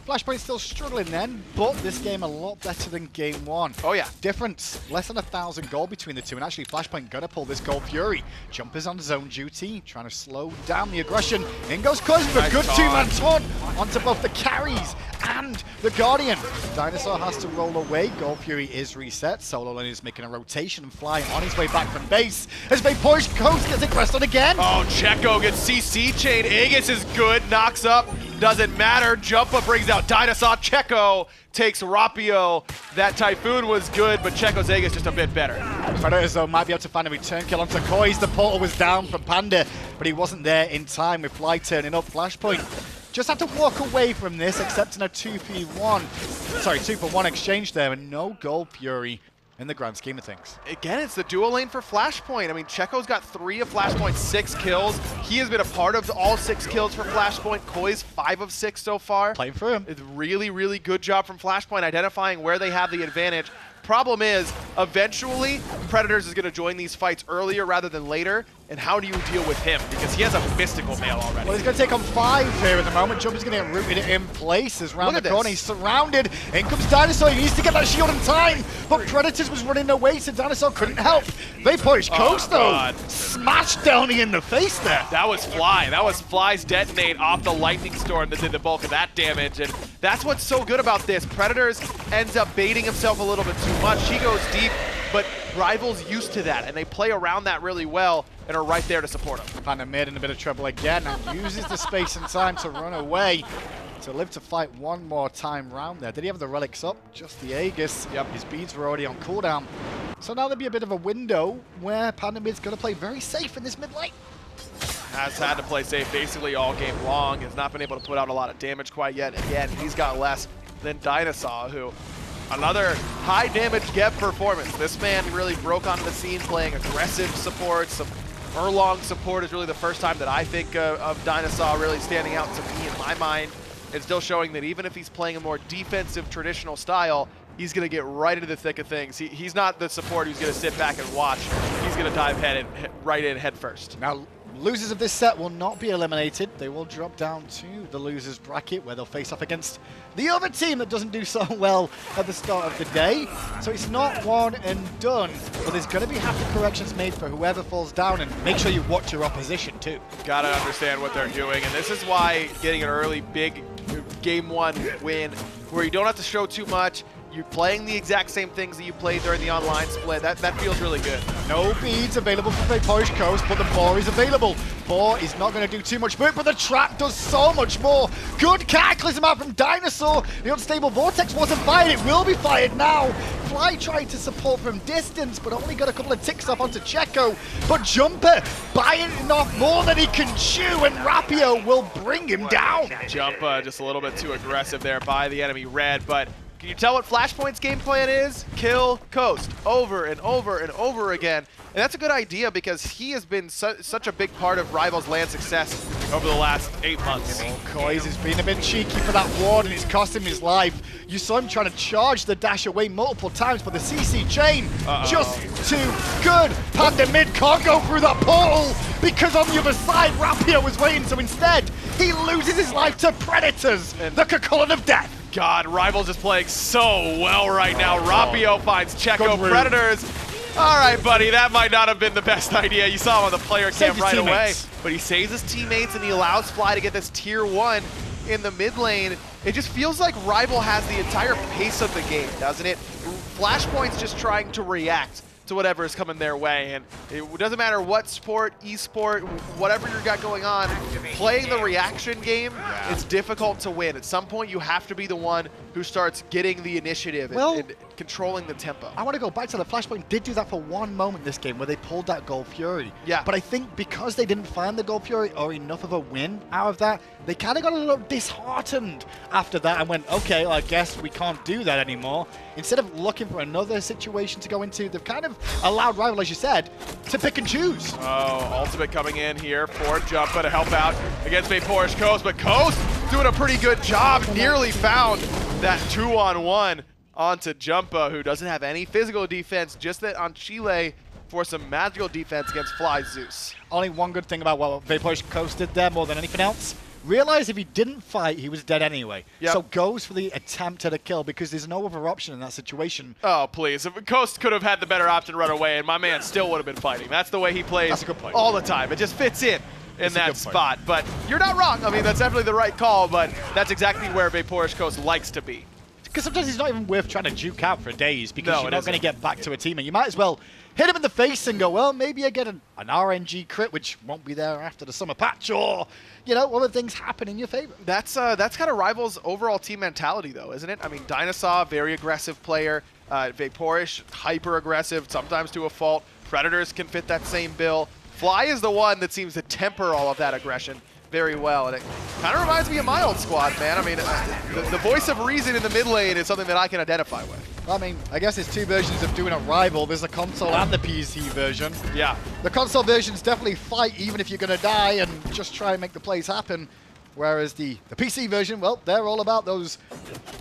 Flashpoint still struggling then, but this game a lot better than game 1. Oh yeah. Difference, less than 1,000 gold between the two, and actually Flashpoint gonna pull this gold Fury. Jumpahh's on zone duty, trying to slow down the aggression. In goes Koiz with a good two-man taunt onto both the carries and the Guardian. DineOhSaw has to roll away. Gold Fury is reset. Solo Lane is making a rotation and flying on his way back from base. As Vaporish Koiz gets aggressed on again. Oh, Checo gets CC chain. Aegis is good, knocks up. Doesn't matter. Jumpahhh brings out DineOhSaw. Checo takes Rapio. That Typhoon was good, but Checo's Aegis just a bit better. Predators, though, might be able to find a return kill onto Koiz. The portal was down from Panda, but he wasn't there in time with Fly turning up. Flashpoint just have to walk away from this, accepting a 2-for-1 exchange there, and no Gold Fury in the grand scheme of things. Again, it's the dual lane for Flashpoint. I mean, Checo's got 3 of Flashpoint's 6 kills. He has been a part of all 6 kills for Flashpoint. Koiz 5 of 6 so far. Playing for him. It's really, really good job from Flashpoint identifying where they have the advantage. Problem is, eventually, Predators is going to join these fights earlier rather than later. And how do you deal with him? Because he has a mystical mail already. Well, he's going to take on 5 here at the moment. Jumpahh's going to get rooted in place as round the corner. He's surrounded. In comes DineOhSaw. He needs to get that shield in time. But Predators was running away, so DineOhSaw couldn't help. Vaporish Koiz, though, smashed Delnyy in the face there. That was Fly. That was Fly's detonate off the Lightning Storm that did the bulk of that damage. And that's what's so good about this. Predators ends up baiting himself a little bit too much. He goes deep, but Rival's used to that, and they play around that really well and are right there to support him. Panda mid in a bit of trouble again and uses the space and time to run away to live to fight one more time round there. Did he have the relics up? Just the Aegis. Yep. His beads were already on cooldown. So now there'll be a bit of a window where Panda mid's going to play very safe in this mid lane. Has had to play safe basically all game long. Has not been able to put out a lot of damage quite yet. Again, he's got less than DineOhSaw, who another high damage Geb performance. This man really broke onto the scene playing aggressive support. Some Erlong support is really the first time that I think of DineOhSaw really standing out to me in my mind. It's still showing that even if he's playing a more defensive traditional style, he's going to get right into the thick of things. He's not the support who's going to sit back and watch. He's going to dive right in head first. Now, losers of this set will not be eliminated. They will drop down to the losers bracket where they'll face off against the other team that doesn't do so well at the start of the day. So it's not one and done, but there's going to be half the corrections made for whoever falls down, and make sure you watch your opposition too. Got to understand what they're doing, and this is why getting an early big game 1 win where you don't have to show too much. You're playing the exact same things that you played during the online split. That feels really good. No beads available for Vaporish Koiz, but the Boar is available. Boar is not going to do too much work, but the trap does so much more. Good Cataclysm out from DineOhSaw. The unstable Vortex wasn't fired. It will be fired now. Fly tried to support from distance, but only got a couple of ticks off onto Checo. But Jumpahhh biting off more than he can chew, and Rapio will bring him down. Jumpahhh just a little bit too aggressive there by the enemy red, but can you tell what Flashpoint's game plan is? Kill Coast over and over and over again. And that's a good idea because he has been such a big part of Rival's land success over the last 8 months. Oh, Koiz has been a bit cheeky for that ward and it's cost him his life. You saw him trying to charge the dash away multiple times, but the CC chain just too good. Panda mid can't go through that portal because on the other side, Rapio was waiting. So instead, he loses his life to Predators, the Cucullin of Death. God, Rival's just playing so well right now. Rapio finds Checo. Predators. All right, buddy, that might not have been the best idea. You saw him on the player cam right away. But he saves his teammates and he allows Fly to get this tier 1 in the mid lane. It just feels like Rival has the entire pace of the game, doesn't it? Flashpoint's just trying to react to whatever is coming their way. And it doesn't matter what sport, esport, whatever you got going on, playing the reaction game, it's difficult to win. At some point, you have to be the one who starts getting the initiative and controlling the tempo. I want to go back to the Flashpoint did do that for one moment this game where they pulled that Gold Fury. Yeah. But I think because they didn't find the Gold Fury or enough of a win out of that, they kind of got a little disheartened after that and went, okay, well, I guess we can't do that anymore. Instead of looking for another situation to go into, they've kind of allowed Rival, as you said, to pick and choose. Oh, Ultimate coming in here for Jumpahhh to help out against Vapourish Koiz, but Koiz doing a pretty good job, nearly found that 2-on-1 onto Jumpahhh, who doesn't have any physical defense, just that on Chulainn for some magical defense against Fly Zeus. Only one good thing about what Vapourish Koiz did there more than anything else, realize if he didn't fight, he was dead anyway. Yep. So goes for the attempt at a kill because there's no other option in that situation. Oh, please. If Koiz could have had the better option to run away, and my man still would have been fighting. That's the way he plays That's a good point. all the time. It just fits in That's a that good point. spot. But you're not wrong. I mean, that's definitely the right call, but that's exactly where Vapourish Koiz likes to be. Because sometimes it's not even worth trying to juke out for days because No, you're it not going to isn't. get back to a teammate. You might as well hit him in the face and go, well, maybe I get an RNG crit, which won't be there after the summer patch, or, you know, other things happen in your favor. That's kind of Rival's overall team mentality, though, isn't it? I mean, DineOhSaw, very aggressive player. Vapourish, hyper aggressive, sometimes to a fault. Predators can fit that same bill. Fly is the one that seems to temper all of that aggression very well, and it kind of reminds me of my old squad, man. I mean, the voice of reason in the mid lane is something that I can identify with. I mean, I guess there's two versions of doing a Rival. There's the console and the PC version. Yeah. The console version's definitely fight even if you're going to die and just try and make the plays happen. Whereas the PC version, well, they're all about those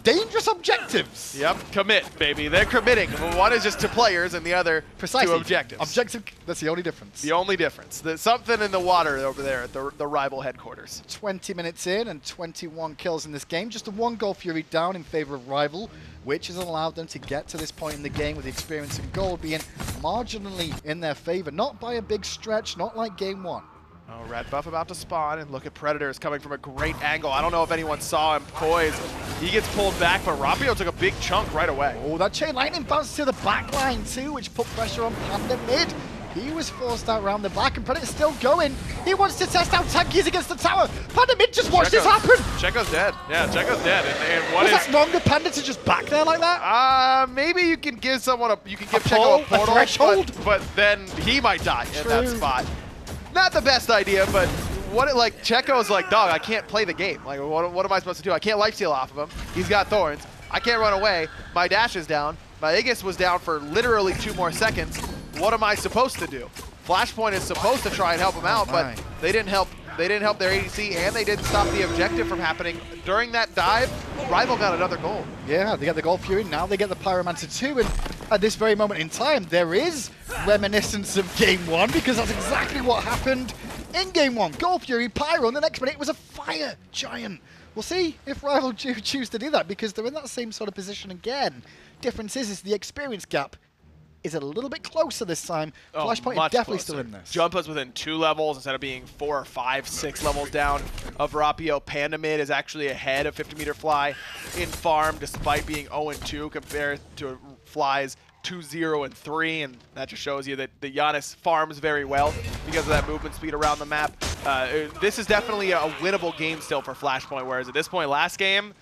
dangerous objectives. Yep, commit, baby. They're committing. One is just to players and the other Precisely. to objectives. Objective, that's the only difference. The only difference. There's something in the water over there at the Rival headquarters. 20 minutes in and 21 kills in this game. Just a one Gold Fury down in favor of Rival, which has allowed them to get to this point in the game with the experience and gold being marginally in their favor. Not by a big stretch, not like game one. Oh, red buff about to spawn, and look at Predators coming from a great angle. I don't know if anyone saw him. Koiz, he gets pulled back, but Rapio took a big chunk right away. Oh, that chain lightning bounce to the back line too, which put pressure on Panda mid. He was forced out around the back, and Predator's still going. He wants to test how tanky is against the tower. Panda mid, just watch this happen. Checo's dead. Yeah, Checo's dead. And what Was is that wrong of Panda to just back there like that? maybe you can give someone Checo pole? a portal, A threshold? but then he might die in that True. spot. Not the best idea, but Checo's like, dog, I can't play the game. Like, what am I supposed to do? I can't lifesteal off of him. He's got thorns. I can't run away. My dash is down. My Aegis was down for literally 2 more seconds. What am I supposed to do? Flashpoint is supposed to try and help him out, but they didn't help. They didn't help their ADC, and they didn't stop the objective from happening. During that dive, Rival got another goal. Yeah, they get the Gold Fury, now they get the Pyromancer too, and at this very moment in time, there is reminiscence of Game 1, because that's exactly what happened in Game 1. Gold Fury, Pyro, and the next minute it was a Fire Giant. We'll see if Rival choose to do that, because they're in that same sort of position again. Difference is the experience gap is a little bit closer this time. Flashpoint is definitely still in this. Jumpahh's within 2 levels instead of being 4 or 5, 6 levels down of Rapio. Panda mid is actually ahead of 50 Meter Fly in farm, despite being 0-2 compared to Fly's 2-0-3, and that just shows you that the Janus farms very well because of that movement speed around the map. This is definitely a winnable game still for Flashpoint, whereas at this point last game,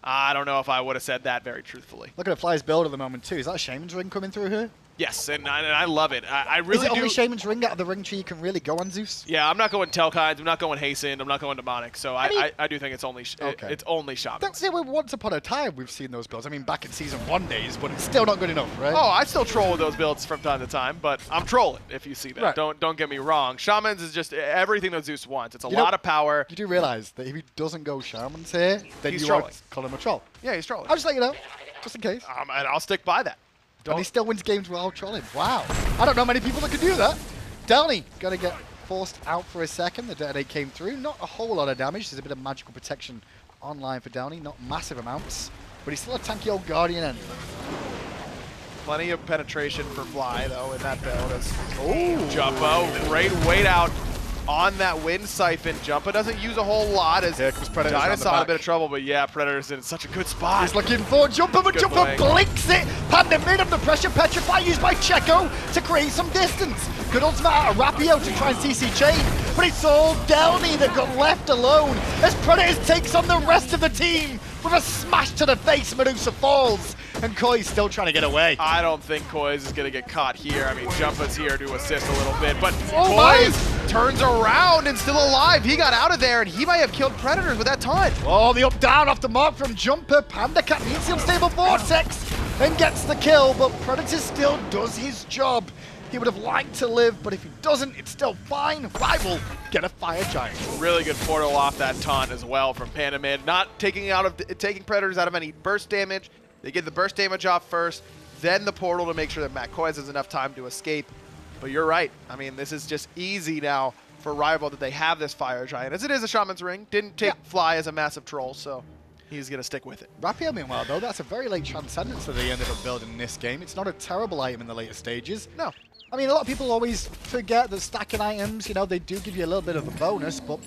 I don't know if I would have said that very truthfully. Look at Fly's build at the moment too. Is that a Shaman's Ring coming through here? Yes, and I love it. I really Is it do. only Shaman's Ring out of the ring tree you can really go on, Zeus? Yeah, I'm not going Telkinds, I'm not going Hastened, I'm not going Demonic, so I do think it's only it's only Shamans. That's it. Once upon a time we've seen those builds. I mean, back in Season 1 days, but it's still not good enough, right? Oh, I still troll with those builds from time to time, but I'm trolling if you see that. Right. Don't get me wrong. Shamans is just everything that Zeus wants. It's a lot of power. You do realize that if he doesn't go Shamans here, then He's you trolling. won't call him a troll. Yeah, he's trolling. I'll just let you know, just in case. And I'll stick by that. And he still wins games while trolling. Wow. I don't know many people that can do that. Delnyy gonna get forced out for a second. The detonate came through. Not a whole lot of damage. There's a bit of magical protection online for Delnyy. Not massive amounts. But he's still a tanky old Guardian end. Plenty of penetration for Fly, though, in that build. Jumpahhh, great wait out on that wind siphon. Jumpahhh doesn't use a whole lot as DineOhSaw in a bit of trouble, but yeah, Predator's in such a good spot. He's looking for Jumpahhh, but Jumpahhh blinks it. Panda mid under pressure, Petrify used by Checo to create some distance. Good ultimate out of Rapio to try and CC chain, but it's all Delnyy that got left alone as Predators takes on the rest of the team with a smash to the face. Medusa falls, and Koiz still trying to get away. I don't think Koiz is going to get caught here. I mean, Jumpahh's here to assist a little bit, but Koiz turns around and still alive. He got out of there, and he might have killed Predators with that taunt. Oh, the up-down off the mark from Jumpahhh. Panda can't meet unstable vortex and gets the kill, but Predator still does his job. He would have liked to live, but if he doesn't, it's still fine. Rival get a fire giant. Really good portal off that taunt as well from Panda mid. Not taking Predators out of any burst damage. They get the burst damage off first, then the portal to make sure that Matt Koiz has enough time to escape. But you're right. I mean, this is just easy now for Rival that they have this fire giant. As it is a Shaman's Ring. Didn't take Fly as a massive troll, so he's going to stick with it. Rapio, meanwhile, though, that's a very late Transcendence that they ended up building in this game. It's not a terrible item in the later stages. No. I mean, a lot of people always forget that stacking items, you know, they do give you a little bit of a bonus, but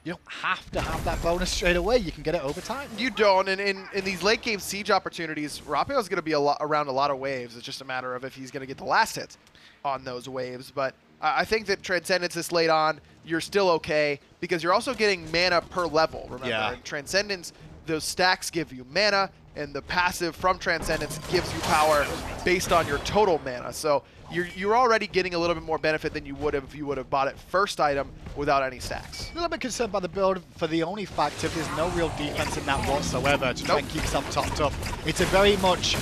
you don't have to have that bonus straight away. You can get it over time. You don't, and in these late game siege opportunities, Rapio is going to be around a lot of waves. It's just a matter of if he's going to get the last hits on those waves. But I think that Transcendence this late on, you're still okay, because you're also getting mana per level, remember? Yeah. In Transcendence, those stacks give you mana, and the passive from Transcendence gives you power based on your total mana. So you're already getting a little bit more benefit than you would have if you would have bought it first item without any stacks. A little bit concerned by the build for the only fact if there's no real defense in that whatsoever to try and keep yourself topped up. It's a very much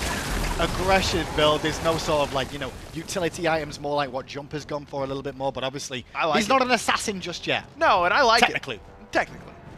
aggressive build. There's no sort of like, you know, utility items, more like what Jumpahh's gone for a little bit more, but obviously he's not an assassin just yet. No, and I like it.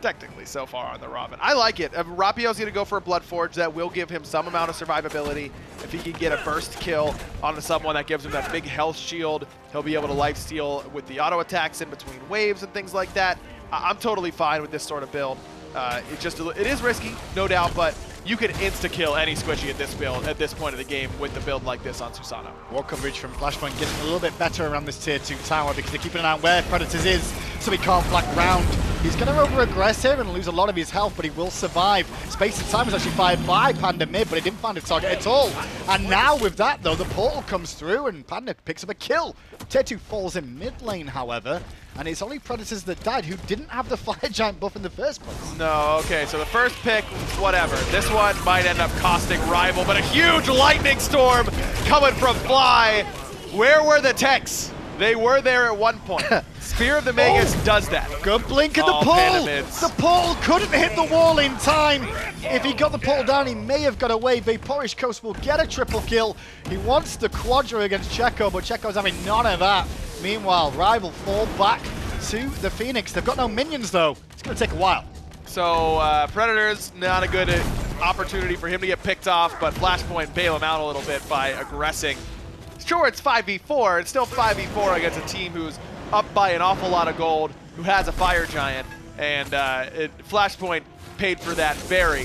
Technically, so far on the Ravana. I like it. Rapio's going to go for a Blood Forge that will give him some amount of survivability. If he can get a burst kill onto someone that gives him that big health shield, he'll be able to lifesteal with the auto attacks in between waves and things like that. I'm totally fine with this sort of build. It is risky, no doubt, but you can insta-kill any squishy at this build at this point of the game with the build like this on Susano. War coverage from Flashpoint getting a little bit better around this tier 2 tower because they're keeping an eye on where Predators is, so he can't flank round. He's going to over-aggress here and lose a lot of his health, but he will survive. Space and Time was actually fired by Panda mid, but he didn't find a target at all. And now with that, though, the portal comes through and Panda picks up a kill. Tier 2 falls in mid lane, however, and it's only Predators that died who didn't have the Fire Giant buff in the first place. No, okay, so the first pick, whatever. This one might end up costing Rival, but a huge lightning storm coming from Fly. Where were the techs? They were there at one point. Spear of the Magus does that. Good blink at the portal. The portal couldn't hit the wall in time. If he got the portal down, he may have got away. Vaporish Coast will get a triple kill. He wants the quadra against Checo, but Checo's having none of that. Meanwhile, Rival fall back to the Phoenix. They've got no minions, though. It's going to take a while. So Predators, not a good opportunity for him to get picked off, but Flashpoint bail him out a little bit by aggressing. Sure, it's 5v4. It's still 5v4 against a team who's up by an awful lot of gold, who has a Fire Giant, and Flashpoint paid for that very,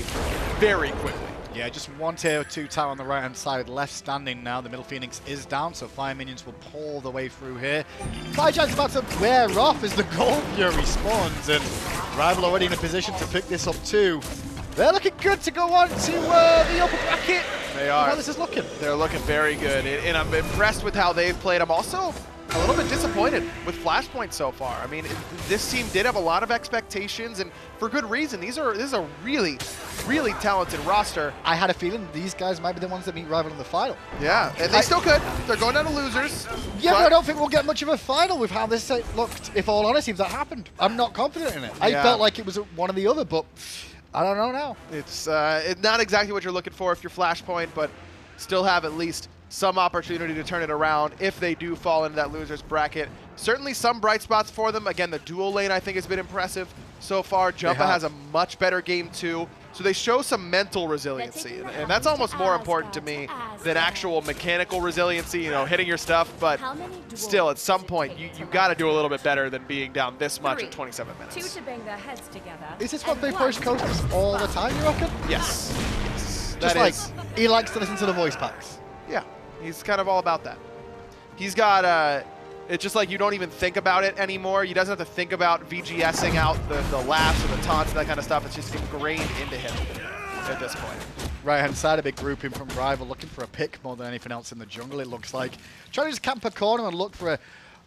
very quickly. Yeah, just one tier 2 tower on the right-hand side, left standing now. The middle Phoenix is down, so Fire Minions will pull the way through here. Fire Giant's about to wear off as the Gold Fury spawns, and Rival already in a position to pick this up too. They're looking good to go on to the upper bracket. They are. How this is looking. They're looking very good, and I'm impressed with how they've played. I'm also a little bit disappointed with Flashpoint so far. I mean, this team did have a lot of expectations, and for good reason. This is a really, really talented roster. I had a feeling these guys might be the ones that meet Rival in the final. Yeah, and they still could. They're going down to losers. Yeah, but I don't think we'll get much of a final with how this looked, if all honesty, if that happened. I'm not confident in it. I felt like it was one or the other, but I don't know now. It's not exactly what you're looking for if you're Flashpoint, but still have at least some opportunity to turn it around if they do fall into that losers bracket. Certainly some bright spots for them. Again, the dual lane I think has been impressive so far. Jumpahhh has a much better game too. So they show some mental resiliency, and that's almost more important to me than actual mechanical resiliency, you know, hitting your stuff. But still, at some point, you got to do a little bit better than being down this much in 27 minutes. Two to bang their heads together. Is this what Vaporish Coast does all the time, you reckon? Yes. Just like he likes to listen to the voice packs. Yeah, he's kind of all about that. He's got It's just like you don't even think about it anymore. He doesn't have to think about VGSing out the laughs or the taunts and that kind of stuff. It's just ingrained into him at this point. Right-hand side, a big grouping from Rival, looking for a pick more than anything else in the jungle, it looks like. Trying to just camp a corner and look for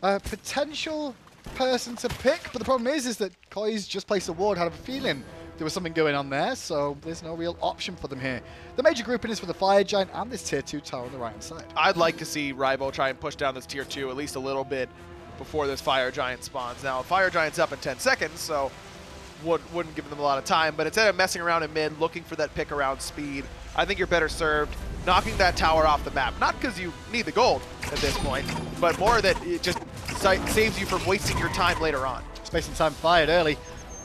a potential person to pick, but the problem is that Koiz just placed a ward, had a feeling there was something going on there, so there's no real option for them here. The major grouping is for the Fire Giant and this tier 2 tower on the right-hand side. I'd like to see Rival try and push down this tier 2 at least a little bit before this Fire Giant spawns. Now, Fire Giant's up in 10 seconds, so wouldn't give them a lot of time, but instead of messing around in mid, looking for that pick around speed, I think you're better served knocking that tower off the map. Not because you need the gold at this point, but more that it just saves you from wasting your time later on. Space and time fired early.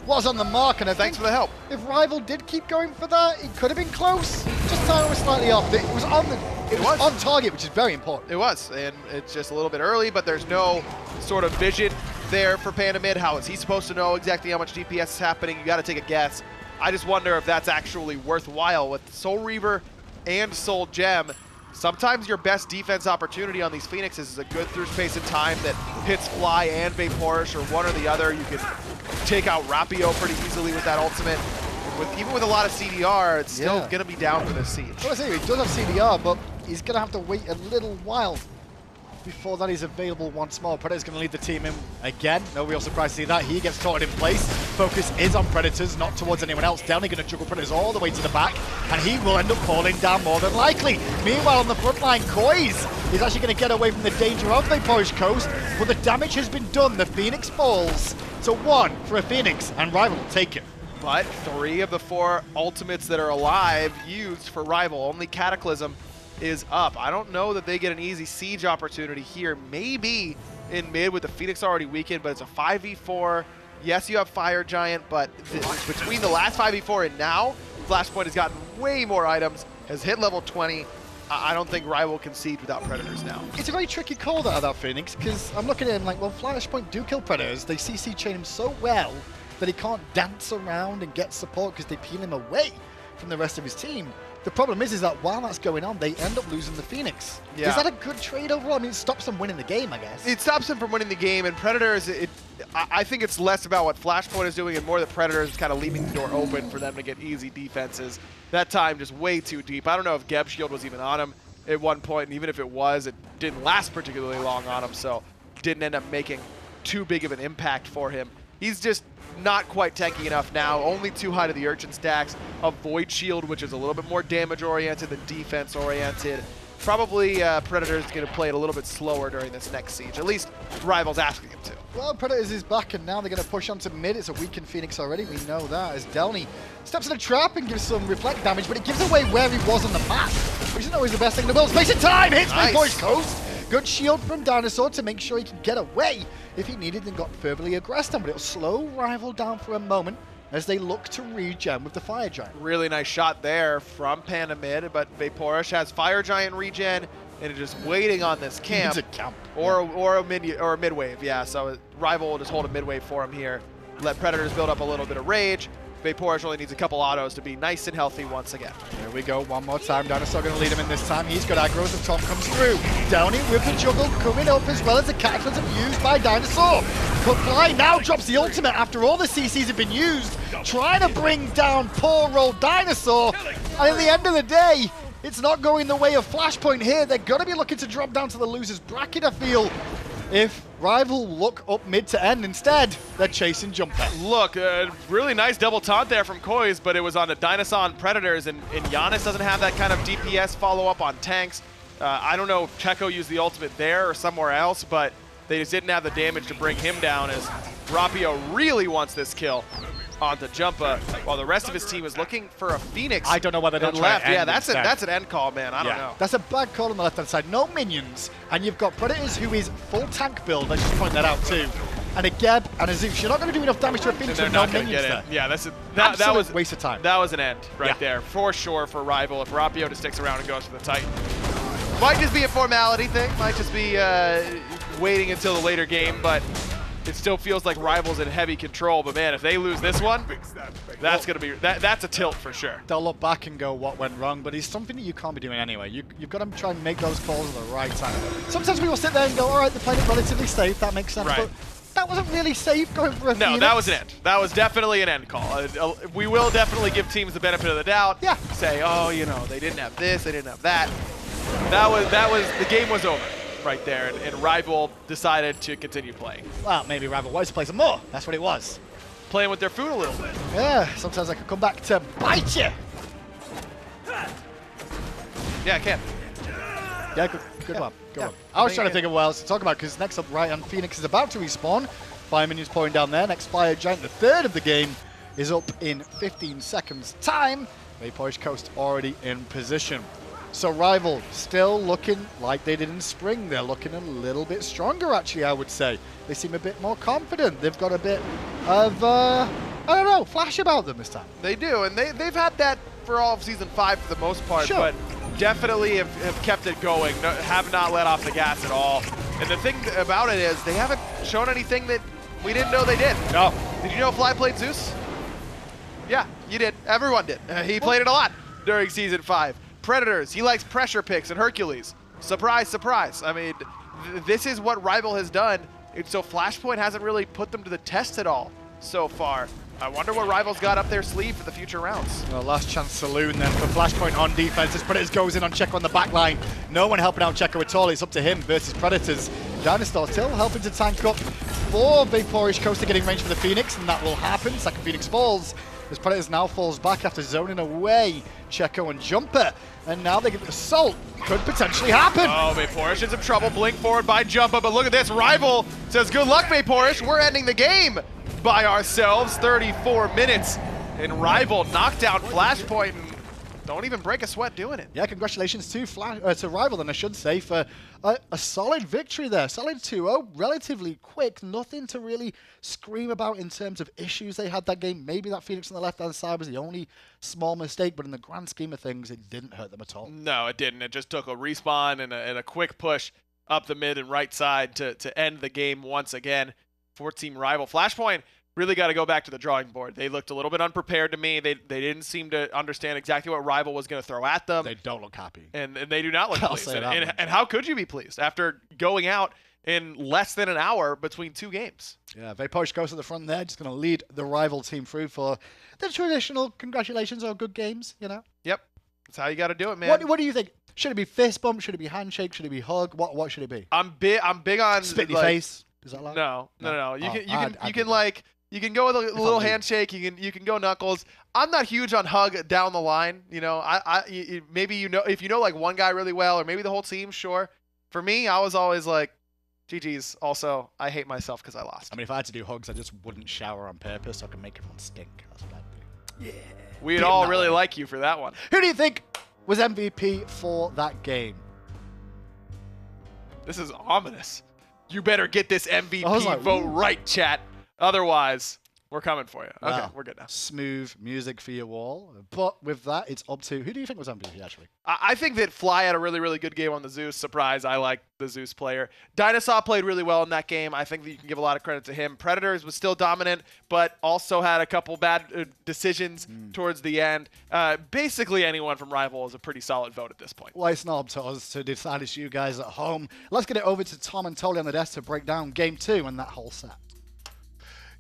Was on the mark, and I Thanks think for the help. if Rival did keep going for that, it could have been close. Just time was slightly off. It was on target, which is very important. It was, and it's just a little bit early, but there's no sort of vision there for Panda mid. How is he supposed to know exactly how much DPS is happening? You got to take a guess. I just wonder if that's actually worthwhile with Soul Reaver and Soul Gem. Sometimes your best defense opportunity on these Phoenixes is a good through space and time that hits Fly and Vaporish or one or the other. You can take out Rapio pretty easily with that ultimate. Even with a lot of CDR, it's still going to be down for this siege. Well, I say, he does have CDR, but he's going to have to wait a little while before that is available once more. Predator's going to lead the team in again. No real surprise to see that. He gets caught in place. Focus is on Predators, not towards anyone else. Delnyy going to juggle Predators all the way to the back, and he will end up falling down more than likely. Meanwhile, on the front line, Koiz is actually going to get away from the danger of Vaporish Coast, but the damage has been done. The Phoenix falls to 1 for a Phoenix, and Rival will take it. But 3 of the 4 ultimates that are alive used for Rival. Only Cataclysm is up. I don't know that they get an easy siege opportunity here. Maybe in mid with the Phoenix already weakened, but it's a 5v4. Yes, you have Fire Giant, but between the last 5v4 and now, Flashpoint has gotten way more items, has hit level 20. I don't think Rival can siege without Predators now. It's a very tricky call that about Phoenix, because I'm looking at him like, well, Flashpoint do kill Predators. They CC chain him so well that he can't dance around and get support because they peel him away from the rest of his team. The problem is that while that's going on, they end up losing the Phoenix. Yeah. Is that a good trade overall? I mean, it stops them winning the game, I guess. It stops them from winning the game, and Predators, I think it's less about what Flashpoint is doing and more the Predators kind of leaving the door open for them to get easy defenses. That time just way too deep. I don't know if Geb Shield was even on him at one point, and even if it was, it didn't last particularly long on him, so didn't end up making too big of an impact for him. He's just not quite tanky enough now. Only 2 high to the Urchin stacks. A Void Shield, which is a little bit more damage-oriented than defense-oriented. Probably Predator's going to play it a little bit slower during this next siege. At least Rival's asking him to. Well, Predators is back, and now they're going to push onto mid. It's a weakened Phoenix already. We know that, as Delnyy steps in a trap and gives some reflect damage, but it gives away where he was on the map, which isn't always the best thing in the world. Space and time hits Vaporish Coast. Good shield from DineOhSaw to make sure he can get away if he needed and got furtherly aggressed on, but it'll slow Rival down for a moment as they look to regen with the Fire Giant. Really nice shot there from Panda mid, but Vaporish has Fire Giant regen and is just waiting on this camp. It's a camp. Or a mid wave, yeah. So Rival will just hold a mid wave for him here. Let Predators build up a little bit of rage. Vaporish only needs a couple autos to be nice and healthy once again. Here we go, one more time. DineOhSaw going to lead him in this time. He's got aggro as the top comes through. Delnyy with the juggle coming up, as well as the Cataclysm used by DineOhSaw. But Fly now drops the ultimate after all the CCs have been used, trying to bring down poor old DineOhSaw. And at the end of the day, it's not going the way of Flashpoint here. They're going to be looking to drop down to the losers bracket, I feel. If Rival look up mid to end, instead, they're chasing Jumpahhh. Look, really nice double taunt there from Koiz, but it was on the DineOhSaw and Predators, and Janus doesn't have that kind of DPS follow-up on tanks. I don't know if Checo used the ultimate there or somewhere else, but they just didn't have the damage to bring him down, as Rapio really wants this kill onto Jumpahhh, while the rest of his team is looking for a Phoenix. I don't know whether they'll left. try Yeah, that's an end call, man. I don't know. That's a bad call on the left-hand side. No minions, and you've got Predators who is full tank build. Let's just point that out too. And a Geb and a Zeus. You're not going to do enough damage to a Phoenix with no minions there. Yeah, that was waste of time. That was an end right there for sure for Rival. If Rapio just sticks around and goes for the Titan, might just be a formality thing. Might just be waiting until the later game, but it still feels like Rival's in heavy control. But man, if they lose this one, that's gonna be that's a tilt for sure. They'll look back and go, what went wrong? But it's something that you can't be doing anyway. You've got to try and make those calls at the right time. Sometimes people sit there and go, all right, they're playing it relatively safe. That makes sense. Right. But that wasn't really safe going for a No, Phoenix. that was an end. That was definitely an end call. We will definitely give teams the benefit of the doubt. Yeah. Say, oh, you know, they didn't have this, they didn't have that. That was the game was over right there, and Rival decided to continue playing. Well, maybe Rival wanted to play some more. That's what it was. Playing with their food a little bit. Yeah, sometimes I can come back to bite you. Yeah, I can. Yeah, good one. Good one. I was trying to think of what else to talk about, because next up, right on, Phoenix is about to respawn. 5 minions pouring down there. Next Fire Giant, the third of the game, is up in 15 seconds time. Vaporish Coast already in position. So Rival still looking like they did in spring. They're looking a little bit stronger, actually, I would say. They seem a bit more confident. They've got a bit of, I don't know, flash about them this time. They do, and they've had that for all of Season 5 for the most part, Sure. but definitely have kept it going, have not let off the gas at all. And the thing about it is they haven't shown anything that we didn't know they did. No. Did you know Fly played Zeus? Yeah, you did. Everyone did. He played it a lot during Season 5. Predators, he likes pressure picks and Hercules. Surprise, surprise. I mean, this is what Rival has done, and so Flashpoint hasn't really put them to the test at all so far. I wonder what Rival's got up their sleeve for the future rounds. Well, last chance saloon then for Flashpoint on defense. As Predators goes in on Checo on the back line. No one helping out Checo at all. It's up to him versus Predators. Janus still helping to tank up for Vaporish Coast to get in range for the Phoenix, and that will happen. Second Phoenix falls. As Predators now falls back after zoning away Checo and Jumpahhh. And now they get the assault. Could potentially happen. Oh, Vaporish in some trouble. Blink forward by Jumpahhh, but look at this. Rival says, good luck, Vaporish. We're ending the game by ourselves. 34 minutes. And Rival knocked down Flashpoint and don't even break a sweat doing it. Yeah, congratulations to Rival, then I should say, for a solid victory there. Solid 2-0, relatively quick. Nothing to really scream about in terms of issues they had that game. Maybe that Phoenix on the left-hand side was the only small mistake, but in the grand scheme of things, it didn't hurt them at all. No, it didn't. It just took a respawn and a quick push up the mid and right side to end the game once again for Team Rival. Flashpoint really got to go back to the drawing board. They looked a little bit unprepared to me. They didn't seem to understand exactly what Rival was going to throw at them. They don't look happy. And they do not look I'll pleased. say that And how could you be pleased after going out in less than an hour between two games? Yeah, Vaporish goes to the front there, just going to lead the Rival team through for the traditional congratulations or good games, you know? Yep. That's how you got to do it, man. What do you think? Should it be fist bump? Should it be handshake? Should it be hug? What should it be? I'm big on Spit in your face? Is that allowed? No. You can go with a I'll little leave. handshake. You can go knuckles. I'm not huge on hug down the line. You know, maybe if you know like one guy really well, or maybe the whole team. Sure. For me, I was always like, GG's. Also, I hate myself because I lost. I mean, if I had to do hugs, I just wouldn't shower on purpose so I can make everyone stink. That's what I'd do. Yeah. We'd Beat all him that really way. like you for that one. Who do you think was MVP for that game? This is ominous. You better get this MVP I was like, vote ooh. right, chat. Otherwise, we're coming for you. Okay, Wow. we're good now. Smooth music for your wall. But with that, it's up to... Who do you think was MVP, actually? I think that Fly had a really, really good game on the Zeus. Surprise, I like the Zeus player. DineOhSaw played really well in that game. I think that you can give a lot of credit to him. Predators was still dominant, but also had a couple bad decisions towards the end. Basically, anyone from Rival is a pretty solid vote at this point. Well, it's not up to us to decide. It's you guys at home. Let's get it over to Tom and Tolly on the desk to break down Game 2 and that whole set.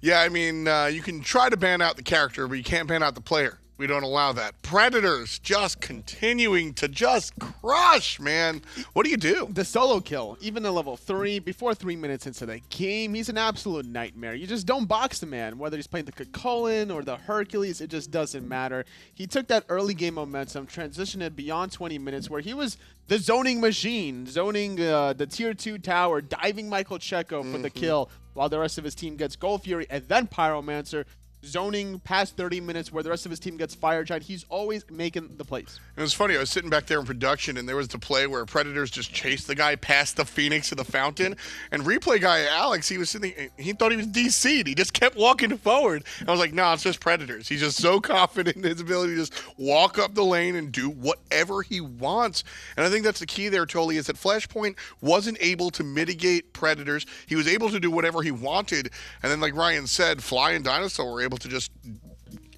Yeah, I mean, you can try to ban out the character, but you can't ban out the player. We don't allow that. Predators just continuing to just crush, man. What do you do? The solo kill, even at level 3, before 3 minutes into the game, he's an absolute nightmare. You just don't box the man. Whether he's playing the Chulainn or the Hercules, it just doesn't matter. He took that early game momentum, transitioned it beyond 20 minutes, where he was the zoning machine, zoning the tier 2 tower, diving Michael Checo for the kill, while the rest of his team gets Gold Fury and then Pyromancer. zoning past 30 minutes where the rest of his team gets fire giant. He's always making the plays. It was funny. I was sitting back there in production, and there was the play where Predators just chased the guy past the Phoenix to the fountain. And replay guy Alex, he was sitting there, he thought he was DC'd. He just kept walking forward. I was like, no, it's just Predators. He's just so confident in his ability to just walk up the lane and do whatever he wants. And I think that's the key there, Toli, is that Flashpoint wasn't able to mitigate Predators. He was able to do whatever he wanted. And then, like Ryan said, Fly and DineOhSaw were able to just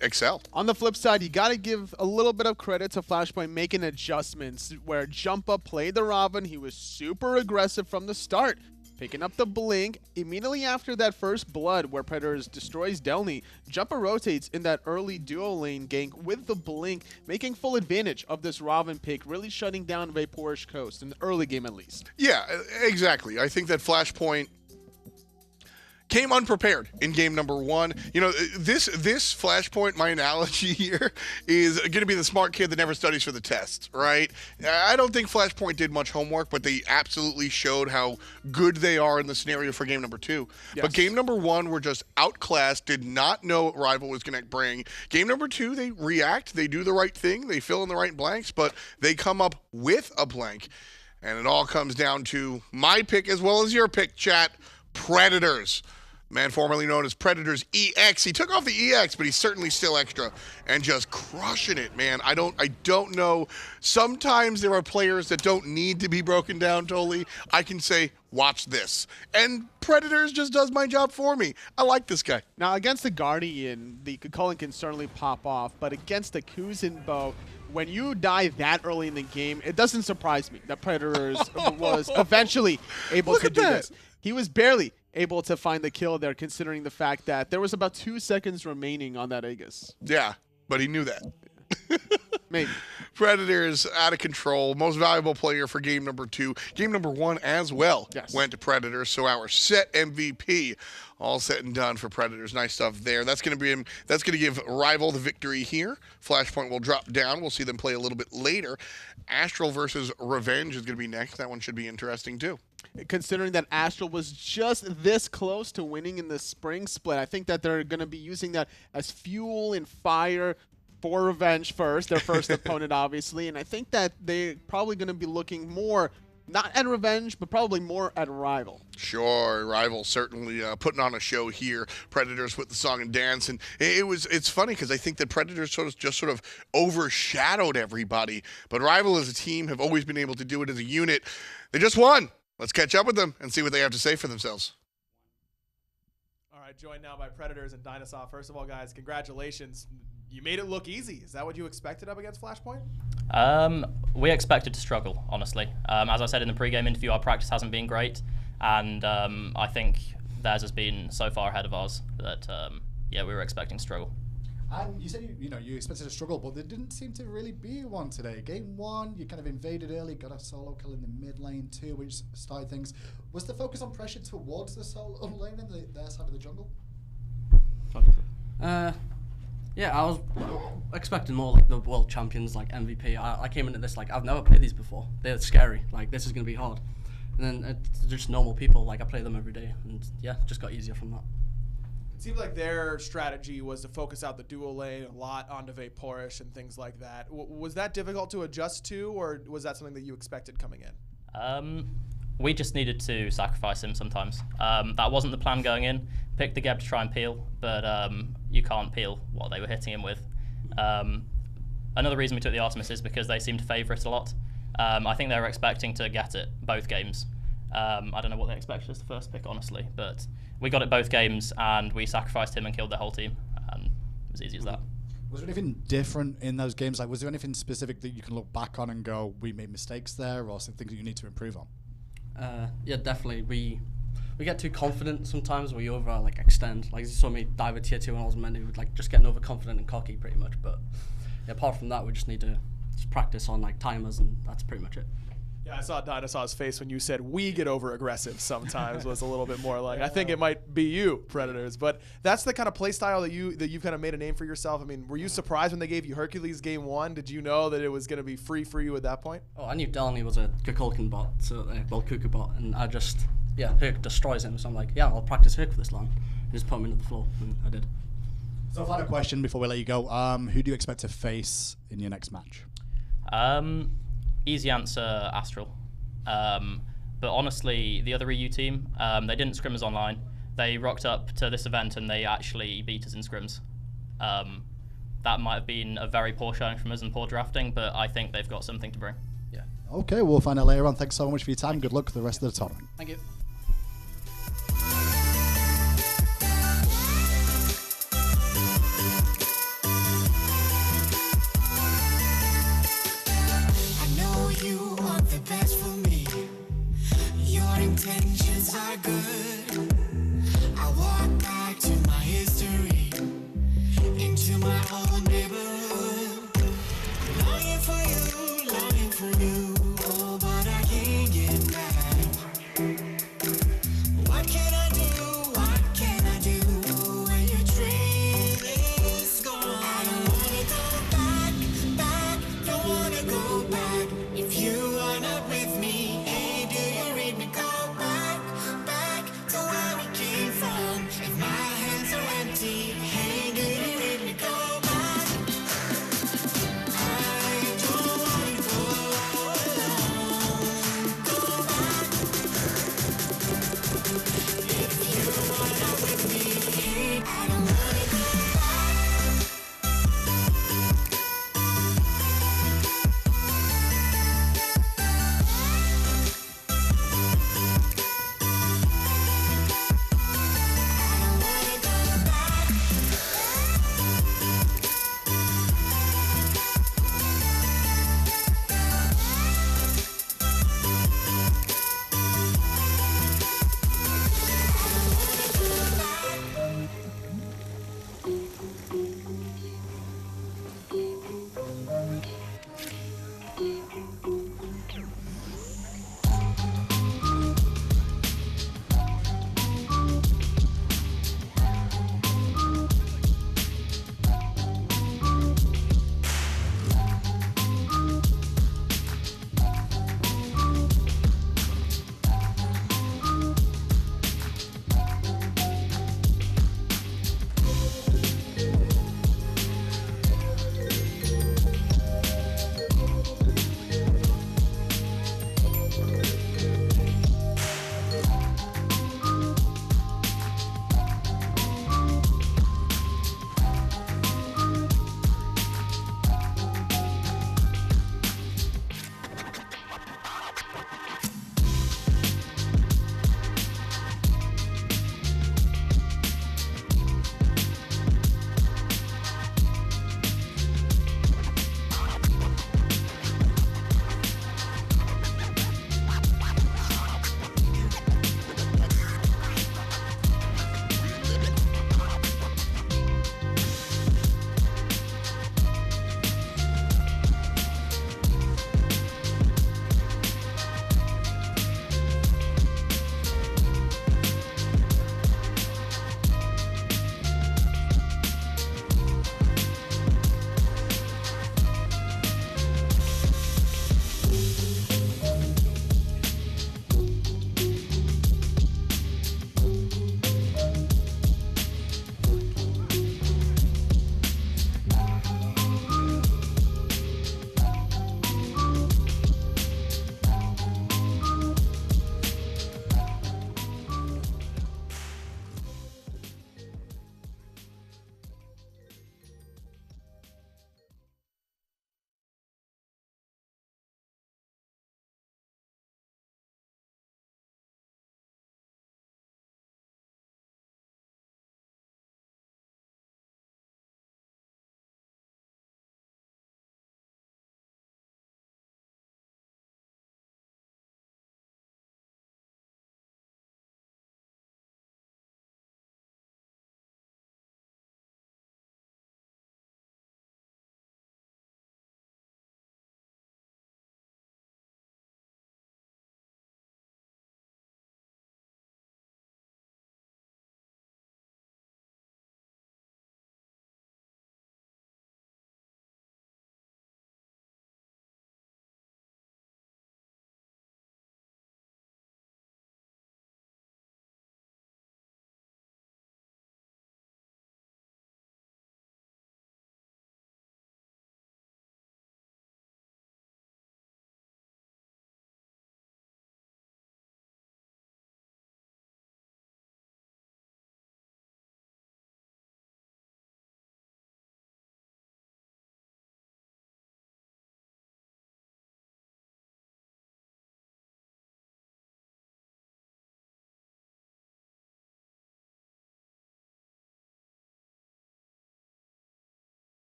excel. On the flip side, you got to give a little bit of credit to Flashpoint making adjustments where Jumpahhh played the Ravana. He was super aggressive from the start, picking up the blink. Immediately after that first blood where Predators destroys Delnyy, Jumpahhh rotates in that early duo lane gank with the blink, making full advantage of this Ravana pick, really shutting down Vaporish Coast in the early game at least. Yeah, exactly. I think that Flashpoint came unprepared in game number 1. You know, this Flashpoint, my analogy here, is going to be the smart kid that never studies for the test, right? I don't think Flashpoint did much homework, but they absolutely showed how good they are in the scenario for game number 2. Yes. But game number 1 were just outclassed, did not know what Rival was going to bring. Game number 2, they react, they do the right thing, they fill in the right blanks, but they come up with a blank. And it all comes down to my pick as well as your pick, chat, Predators. Man formerly known as Predators EX. He took off the EX, but he's certainly still extra and just crushing it, man. I don't know. Sometimes there are players that don't need to be broken down totally. I can say, watch this. And Predators just does my job for me. I like this guy. Now, against the Guardian, the Chulainn can certainly pop off, but against the Kuzenbo, when you die that early in the game, it doesn't surprise me that Predators was eventually able to do this. He was barely able to find the kill there, considering the fact that there was about 2 seconds remaining on that Aegis. Yeah, but he knew that. Maybe. Predators out of control. Most valuable player for game number 2. Game number 1 as well went to Predators. So our set MVP, all set and done for Predators. Nice stuff there. That's going to be him. That's going to give Rival the victory here. Flashpoint will drop down. We'll see them play a little bit later. Astral versus Revenge is going to be next. That one should be interesting too. Considering that Astral was just this close to winning in the spring split, I think that they're going to be using that as fuel and fire for Revenge first, their first opponent, obviously. And I think that they're probably going to be looking more, not at Revenge, but probably more at Rival. Sure, Rival certainly putting on a show here. Predators with the song and dance, and it's funny because I think that Predators sort of overshadowed everybody. But Rival as a team have always been able to do it as a unit. They just won. Let's catch up with them and see what they have to say for themselves. All right, joined now by Predators and DineOhSaw. First of all, guys, congratulations. You made it look easy. Is that what you expected up against Flashpoint? We expected to struggle, honestly. As I said in the pre-game interview, our practice hasn't been great, and I think theirs has been so far ahead of ours that, yeah, we were expecting to struggle. And you said you expected a struggle, but there didn't seem to really be one today. Game 1, you kind of invaded early, got a solo kill in the mid lane too, which started things. Was the focus on pressure towards the solo lane and their side of the jungle? Yeah, I was expecting more like the world champions, like MVP. I came into this like I've never played these before. They're scary. Like this is gonna be hard. And then it's just normal people. Like I play them every day, and yeah, just got easier from that. It seemed like their strategy was to focus out the dual lane a lot onto Vaporish and things like that. Was that difficult to adjust to, or was that something that you expected coming in? We just needed to sacrifice him sometimes. That wasn't the plan going in. Picked the Geb to try and peel, but you can't peel what they were hitting him with. Another reason we took the Artemis is because they seemed to favour it a lot. I think they were expecting to get it both games. I don't know what they expected as the first pick, honestly, but we got it both games, and we sacrificed him and killed their whole team. It was easy as that. Was there anything different in those games? Like, was there anything specific that you can look back on and go, we made mistakes there, or some things that you need to improve on? Yeah, definitely. We get too confident sometimes. We over like extend. Like you saw me dive a tier 2 when I was meant to, like just getting overconfident and cocky pretty much. But yeah, apart from that, we just need to just practice on like timers, and that's pretty much it. Yeah, I saw DineOhSaw's face when you said we get over aggressive sometimes was a little bit more like, I think it might be you, Predators. But that's the kind of play style that you've kind of made a name for yourself. I mean, were you surprised when they gave you Hercules game 1? Did you know that it was going to be free for you at that point? Oh, I knew Delnyy was a Kukulkan bot, so well, Kuku bot, and I just, yeah, Herc destroys him, so I'm like, yeah, I'll practice Herc for this long. And just put him into the floor, and I did. So final question before we let you go. Who do you expect to face in your next match? Easy answer, Astral. But honestly, the other EU team, they didn't scrim us online. They rocked up to this event and they actually beat us in scrims. That might have been a very poor showing from us and poor drafting, but I think they've got something to bring. Yeah. Okay, we'll find out later on. Thanks so much for your time. Good luck for the rest of the tournament. Thank you.